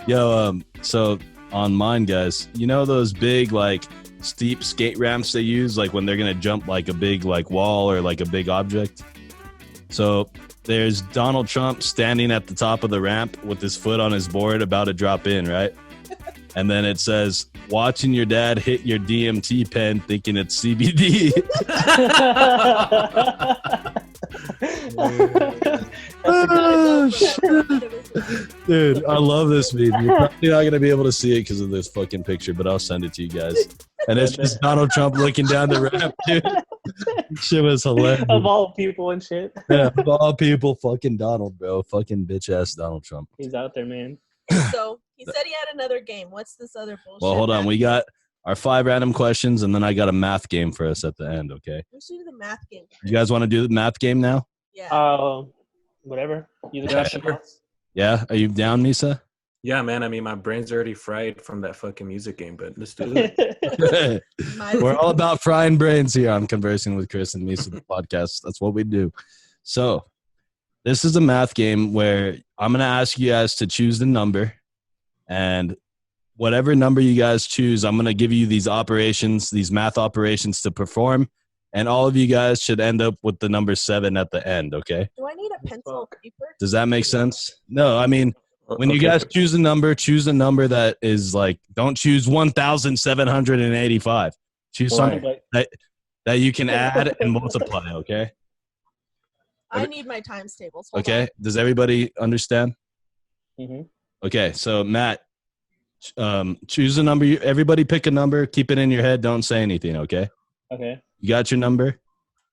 Yo, so on mine, guys, you know those big, like, steep skate ramps they use, like, when they're going to jump, like, a big, like, wall or, like, a big object? So there's Donald Trump standing at the top of the ramp with his foot on his board about to drop in, right? And then it says, watching your dad hit your DMT pen thinking it's CBD. Oh, shit. Dude, I love this meme. You're probably not going to be able to see it because of this fucking picture, but I'll send it to you guys. And it's just Donald Trump looking down the ramp, dude. Shit was hilarious. Of all people and shit. Yeah, of all people, fucking Donald, bro. Fucking bitch-ass Donald Trump. He's out there, man. So he said he had another game. What's this other bullshit? Well, hold on. We got our 5 random questions, and then I got a math game for us at the end, okay? We should do the math game. You guys want to do the math game now? Yeah. Whatever. Yeah? Are you down, Misa? Yeah, man. I mean, my brain's already fried from that fucking music game, but let's do it. We're all about frying brains here on Conversing with Chris and Misa, the podcast. That's what we do. So this is a math game where I'm going to ask you guys to choose the number, and whatever number you guys choose, I'm going to give you these operations, these math operations to perform, and all of you guys should end up with the number 7 at the end, okay? Do I need a pencil or paper? Does that make sense? No, I mean, when you guys choose a number that is like, don't choose 1,785. Choose something that you can add and multiply, okay? I need my times tables. Okay, does everybody understand? Mm-hmm. Okay, so Matt, choose a number. Everybody pick a number. Keep it in your head. Don't say anything, okay? Okay. You got your number?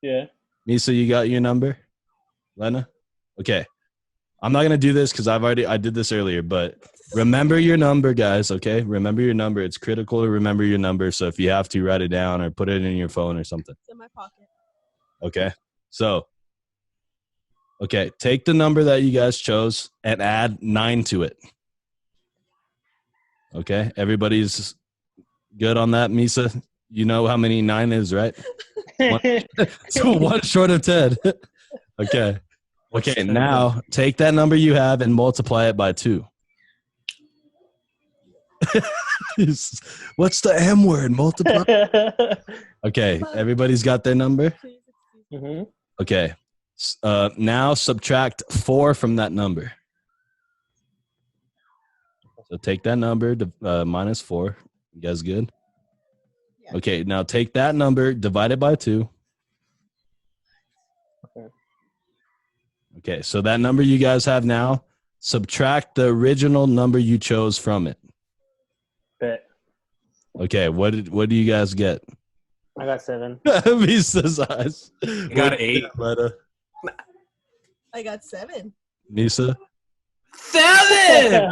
Yeah. Misa, you got your number? Lena? Okay. I'm not going to do this because I did this earlier, but remember your number, guys, okay? Remember your number. It's critical to remember your number, so if you have to, write it down or put it in your phone or something. It's in my pocket. Okay? So, okay, take the number that you guys chose and add 9 to it. Okay? Everybody's good on that, Misa? You know how many 9 is, right? So 1 short of 10. Okay. Okay, now take that number you have and multiply it by 2. What's the M word? Multiply? Okay, everybody's got their number? Mm-hmm. Okay. Now subtract 4 from that number. So take that number, minus 4. You guys good? Yeah. Okay, now take that number, divide it by 2. Okay, so that number you guys have now, subtract the original number you chose from it. Bet. Okay, what do you guys get? I got 7. Misa's eyes. I got 8. I got 7. Misa? 7!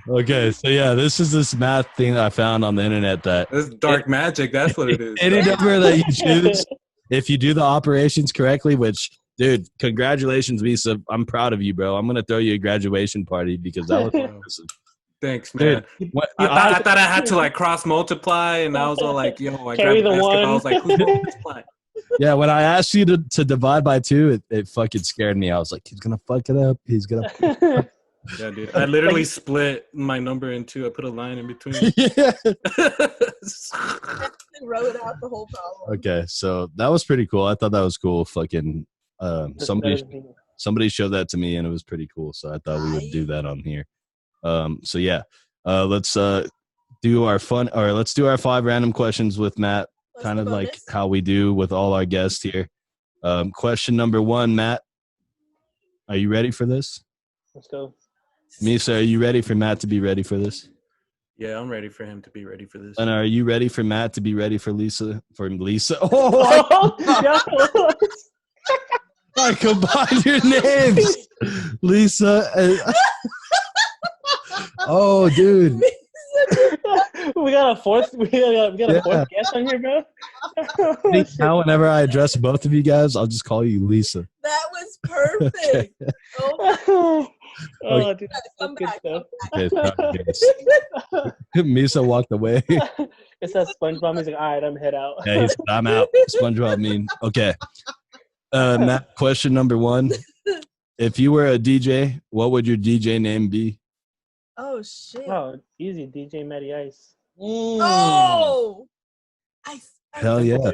Okay, so yeah, this is this math thing I found on the internet that This is dark magic. That's what it is. any number that you choose, if you do the operations correctly, which, dude, congratulations, Misa. I'm proud of you, bro. I'm going to throw you a graduation party because that was awesome. Thanks, man. Dude, I thought I had to like cross multiply, and I was all like, "Yo, I Carry grabbed the the basketball." one. I was like, "Who's multiply?" Yeah, when I asked you to divide by 2, it fucking scared me. I was like, he's going to fuck it up. He's going to. Yeah, dude. I literally split my number in 2. I put a line in between. Yeah. Wrote out the whole problem. Okay, so that was pretty cool. I thought that was cool. Fucking somebody showed that to me, and it was pretty cool. So I thought we would do that on here. So yeah, let's do our 5 random questions with Matt, kind of like how we do with all our guests here. Question number 1, Matt, are you ready for this? Let's go. Misa, are you ready for Matt to be ready for this? Yeah, I'm ready for him to be ready for this. And are you ready for Matt to be ready for Lisa? For Lisa? Oh, I combined your names, Lisa. Oh, dude. We got a fourth guest on here, bro. Now, whenever I address both of you guys, I'll just call you Lisa. That was perfect. Okay. Oh, dude, that's good stuff. Okay, Misa walked away. It's that SpongeBob. He's like, all right, I'm head out. Yeah, he said, I'm out. SpongeBob mean. Okay. Matt, question number 1. If you were a DJ, what would your DJ name be? Oh, shit. Oh, easy. DJ Matty Ice. Oh! Hell yeah.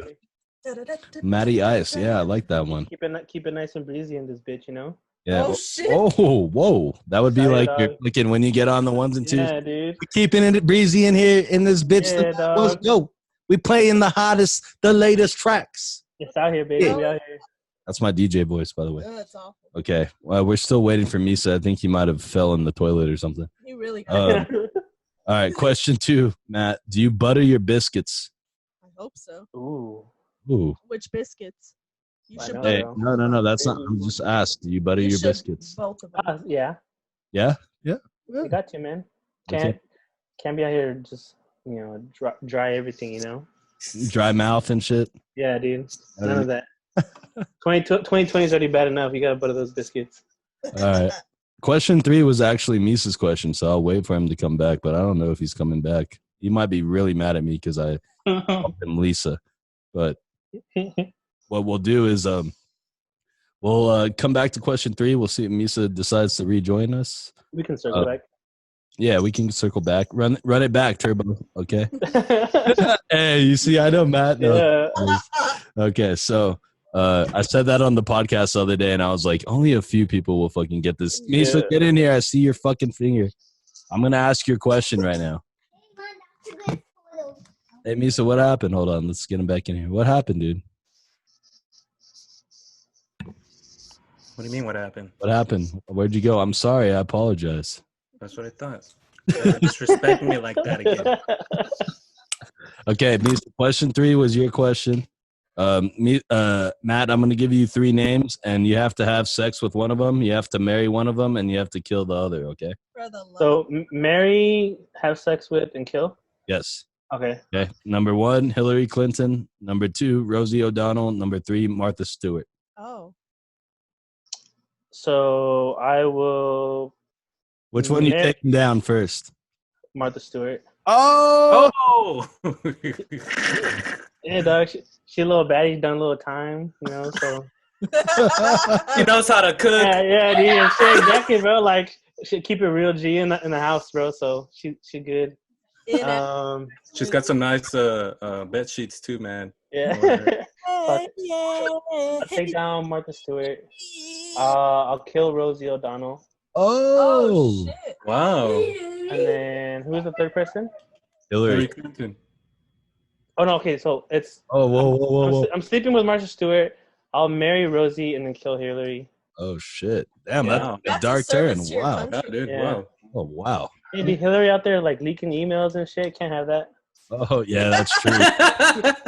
Matty Ice. Yeah, I like that one. Keep it nice and breezy in this bitch, you know? Yeah. Oh, shit. Oh, whoa. That would be like you're clicking when you get on the 1s and 2s. Yeah, dude. We're keeping it breezy in here in this bitch. Yeah, Let's go. We playing the hottest, the latest tracks. It's out here, baby. Yeah. We out here. That's my DJ voice, by the way. Oh, that's awful. Okay. Well, we're still waiting for Misa. I think he might have fell in the toilet or something. He really All right. Question 2, Matt. Do you butter your biscuits? I hope so. Ooh. Which biscuits? You I should know. Hey, butter. no. That's not. I'm just asked. Do you butter your should biscuits? Both of them. Yeah. Yeah. You got you, man. Okay. Can't be out here just, dry everything, you know? Dry mouth and shit. Yeah, dude. None of that. 2020 is already bad enough. You got to butter those biscuits. All right. Question 3 was actually Misa's question, so I'll wait for him to come back, but I don't know if he's coming back. He might be really mad at me because I called him Lisa. But what we'll do is we'll come back to question 3. We'll see if Misa decides to rejoin us. We can circle back. Yeah, we can circle back. Run it back, Turbo. Okay. Hey, you see, I know Matt. No. Yeah. Okay, so I said that on the podcast the other day, and I was like, only a few people will fucking get this. Misa, get in here. I see your fucking finger. I'm gonna ask you a question right now. Hey, Misa, what happened? Hold on, let's get him back in here. What happened, dude? What do you mean? What happened? What happened? Where'd you go? I'm sorry. I apologize. That's what I thought. Disrespecting me like that again. Okay, question 3 was your question. Matt, I'm gonna give you 3 names, and you have to have sex with one of them. You have to marry one of them, and you have to kill the other. Okay? So marry, have sex with, and kill. Yes. Okay. Okay. Number 1, Hillary Clinton. Number 2, Rosie O'Donnell. Number 3, Martha Stewart. Oh. So I will. Which one you taking down first? Martha Stewart. Oh. Yeah, dog. She a little baddie, done a little time, so. He knows how to cook. Yeah, dude. Shit, exactly, bro. Like, she keep it real G in the house, bro. So she good. She's got some nice bed sheets too, man. Yeah. I'll take down Martha Stewart. I'll kill Rosie O'Donnell. Oh shit. Wow. And then who is the third person? Hillary Clinton. Oh no, okay, so it's. Oh, whoa. I'm sleeping with Martha Stewart. I'll marry Rosie and then kill Hillary. Oh shit! Damn, Wow. that's a dark turn. Wow. Yeah, dude. Yeah. Wow. Oh wow. Hey, dude, Hillary out there like leaking emails and shit. Can't have that. Oh yeah, that's true.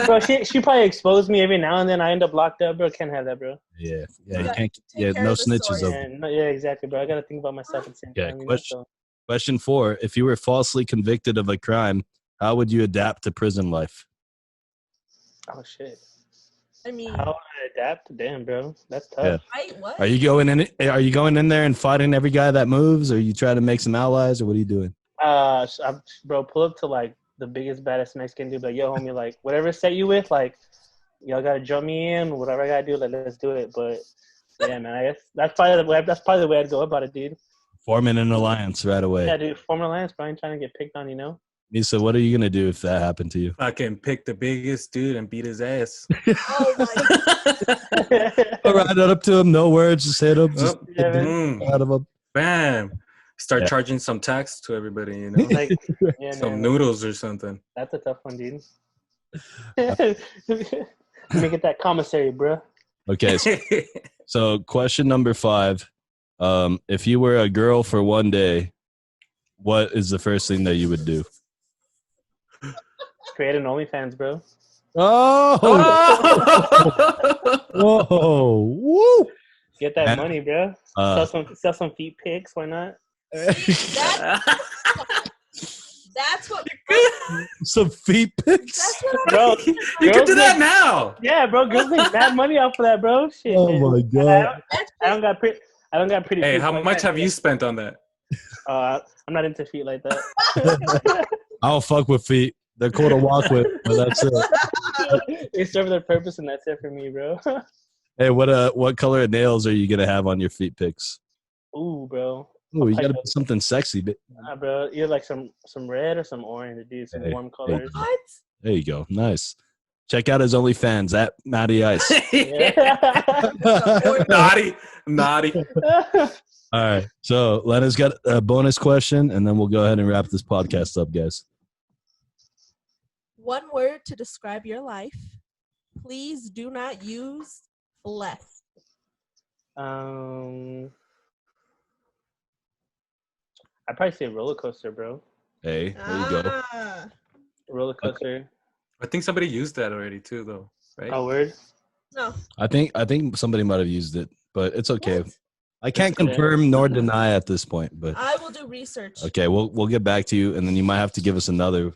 Bro, she probably exposed me every now and then. I end up locked up, bro. Can't have that, bro. Yeah. You can't. Yeah, no snitches. Yeah, exactly, bro. I gotta think about myself at the same time. Question 4: If you were falsely convicted of a crime, how would you adapt to prison life? Oh shit. I mean, how would I adapt? Damn, bro, that's tough. Yeah. Wait, what? Are you going in? Are you going in there and fighting every guy that moves, or are you trying to make some allies, or what are you doing? Bro, pull up to like the biggest, baddest Mexican dude. Like, yo, homie, like whatever set you with, like y'all gotta jump me in. Whatever I gotta do, like let's do it. But yeah, man, I guess that's probably the way I'd go about it, dude. Forming an alliance right away. Yeah, dude, form an alliance, bro. I ain't trying to get picked on, Nisa, what are you gonna do if that happened to you? I can pick the biggest dude and beat his ass. Oh my God. I'll ride up to him, no words, just hit him, just out of him. Bam! Start charging some tax to everybody, Like, some noodles or something. That's a tough one, dude. Make it that commissary, bro. Okay, so question number 5: if you were a girl for one day, what is the first thing that you would do? Create an OnlyFans, bro. Oh! Whoa! Woo! Get that money, bro. Sell some feet pics. Why not? That's what. Some feet pics. That's what Bro, you can do that now. Yeah, bro. Girls make bad money off of that, bro. Shit. Oh my God. I don't got pretty. Hey, feet how like much that. have you spent on that? I'm not into feet like that. I don't fuck with feet. They're cool to walk with, but that's it. They serve their purpose, and that's it for me, bro. Hey, what color of nails are you gonna have on your feet pics? Ooh, bro. Ooh, you gotta put something sexy. Nah, bro. Either like some red or some orange, dude. Some warm colors. What? There you go. Nice. Check out his OnlyFans at Matty Ice. Naughty. All right. So Lena's got a bonus question, and then we'll go ahead and wrap this podcast up, guys. One word to describe your life. Please do not use blessed. I'd probably say roller coaster, bro. Hey, there you go. Roller coaster. Okay. I think somebody used that already too, though. Right? Oh, word? No. I think somebody might have used it, but it's okay. What? I can't confirm nor deny at this point, but I will do research. Okay, we'll get back to you, and then you might have to give us another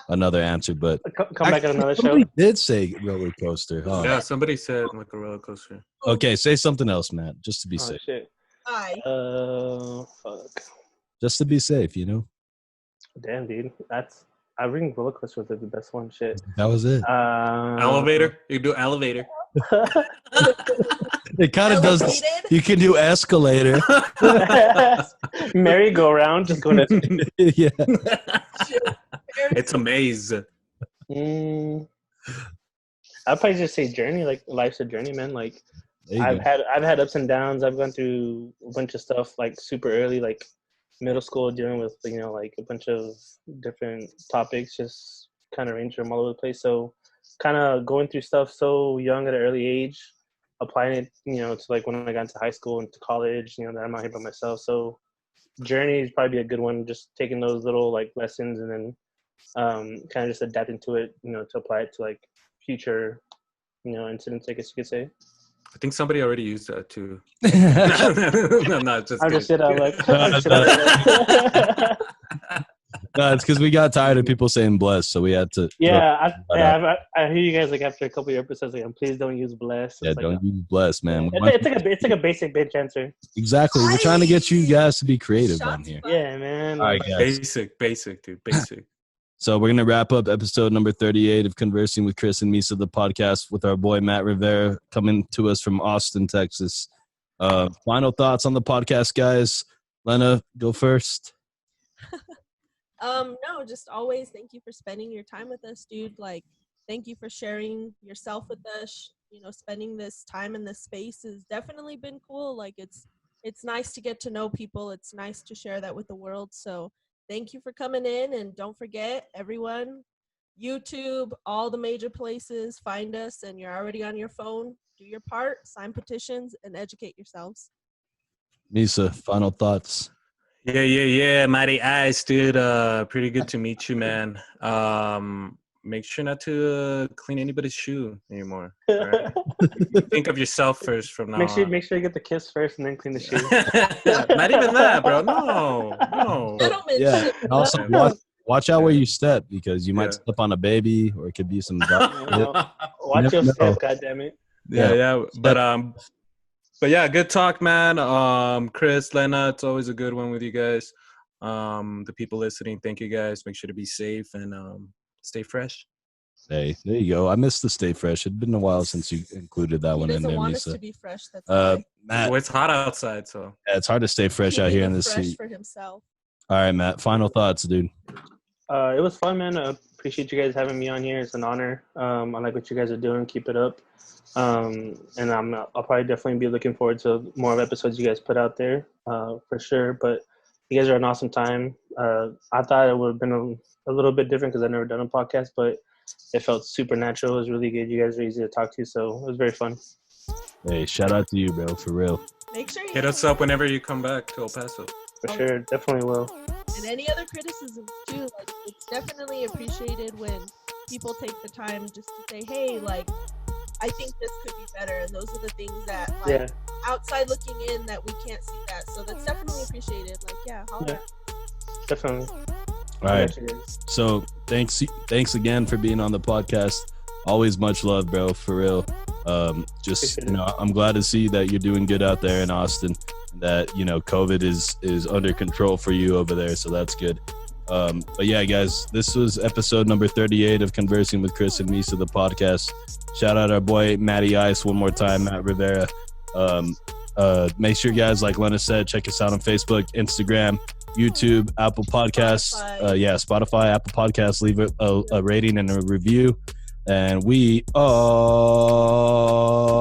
answer. But come back on another show. Somebody did say roller coaster. Huh? Yeah, somebody said like a roller coaster. Okay, say something else, Matt, just to be safe. Shit. Fuck. Just to be safe, you know. Damn, dude, I think roller coaster was the best one. Shit. That was it. Elevator. You do elevator. It kind of does. You can do escalator. Merry-go-round, just going to. Yeah. It's a maze. I'd probably just say journey. Like life's a journey, man. Like I've had ups and downs. I've gone through a bunch of stuff like super early, like middle school, dealing with like a bunch of different topics, just kind of ranged from all over the place. So kind of going through stuff so young at an early age, applying it, to like when I got into high school and to college, that I'm out here by myself. So journey is probably a good one. Just taking those little like lessons and then kind of just adapting to it, to apply it to like future, incidents, I guess you could say. I think somebody already used that too. No, just I'm just like. No, it's because we got tired of people saying bless, so we had to. Yeah, I hear you guys like after a couple of episodes, like, please don't use bless. Yeah, it's don't like, use bless, man. It's like a basic bitch answer. Exactly. We're trying to get you guys to be creative on here. Yeah, man. All right, guys. Basic, dude. Basic. So we're gonna wrap up episode number 38 of Conversing with Chris and Misa, the podcast, with our boy Matt Rivera coming to us from Austin, Texas. Final thoughts on the podcast, guys. Lena, go first. No, just always thank you for spending your time with us, dude. Like, thank you for sharing yourself with us. Spending this time in this space has definitely been cool. Like, it's nice to get to know people. It's nice to share that with the world. So thank you for coming in, and don't forget, everyone, YouTube, all the major places, find us, and you're already on your phone. Do your part, sign petitions, and educate yourselves. Misa, final thoughts. Yeah, mighty eyes, dude. Pretty good to meet you, man. Make sure not to clean anybody's shoe anymore. All right? Think of yourself first from now on. Make sure you get the kiss first and then clean the shoe. Not even that, bro. No. Yeah. And also, watch out where you step, because you might step on a baby, or it could be some. Watch your step, goddammit. Yeah. But yeah, good talk, man. Chris, Lena, it's always a good one with you guys. The people listening, thank you guys. Make sure to be safe and stay fresh. Hey, there you go. I missed the stay fresh. It'd been a while since you included that one in there, want Misa. us to be fresh. That's why. Matt, well, it's hot outside, so yeah, it's hard to stay fresh out here in this heat. For himself. All right, Matt. Final thoughts, dude. It was fun, man. I appreciate you guys having me on here. It's an honor. I like what you guys are doing. Keep it up. And I'll probably definitely be looking forward to more episodes you guys put out there, for sure. But you guys are an awesome time. I thought it would have been a little bit different because I've never done a podcast, but it felt super natural. It was really good. You guys are easy to talk to, so it was very fun. Hey, shout out to you, bro, for real. Make sure you hit us up whenever you come back to El Paso. For sure, definitely will. And any other criticisms too, like, it's definitely appreciated when people take the time just to say, hey, like, I think this could be better, and those are the things that, like, outside looking in, that we can't see that. So that's definitely appreciated. Like, holla. Definitely. All right. So thanks again for being on the podcast. Always much love, bro, for real. I'm glad to see that you're doing good out there in Austin. That COVID is under control for you over there, so that's good. But yeah, guys, this was episode number 38 of Conversing with Chris and Misa, the podcast. Shout out our boy Matty Ice one more time, Matt Rivera. Make sure, guys, like Lena said, check us out on Facebook, Instagram, YouTube, Apple Podcasts, Spotify, Apple Podcasts. Leave a rating and a review, and we are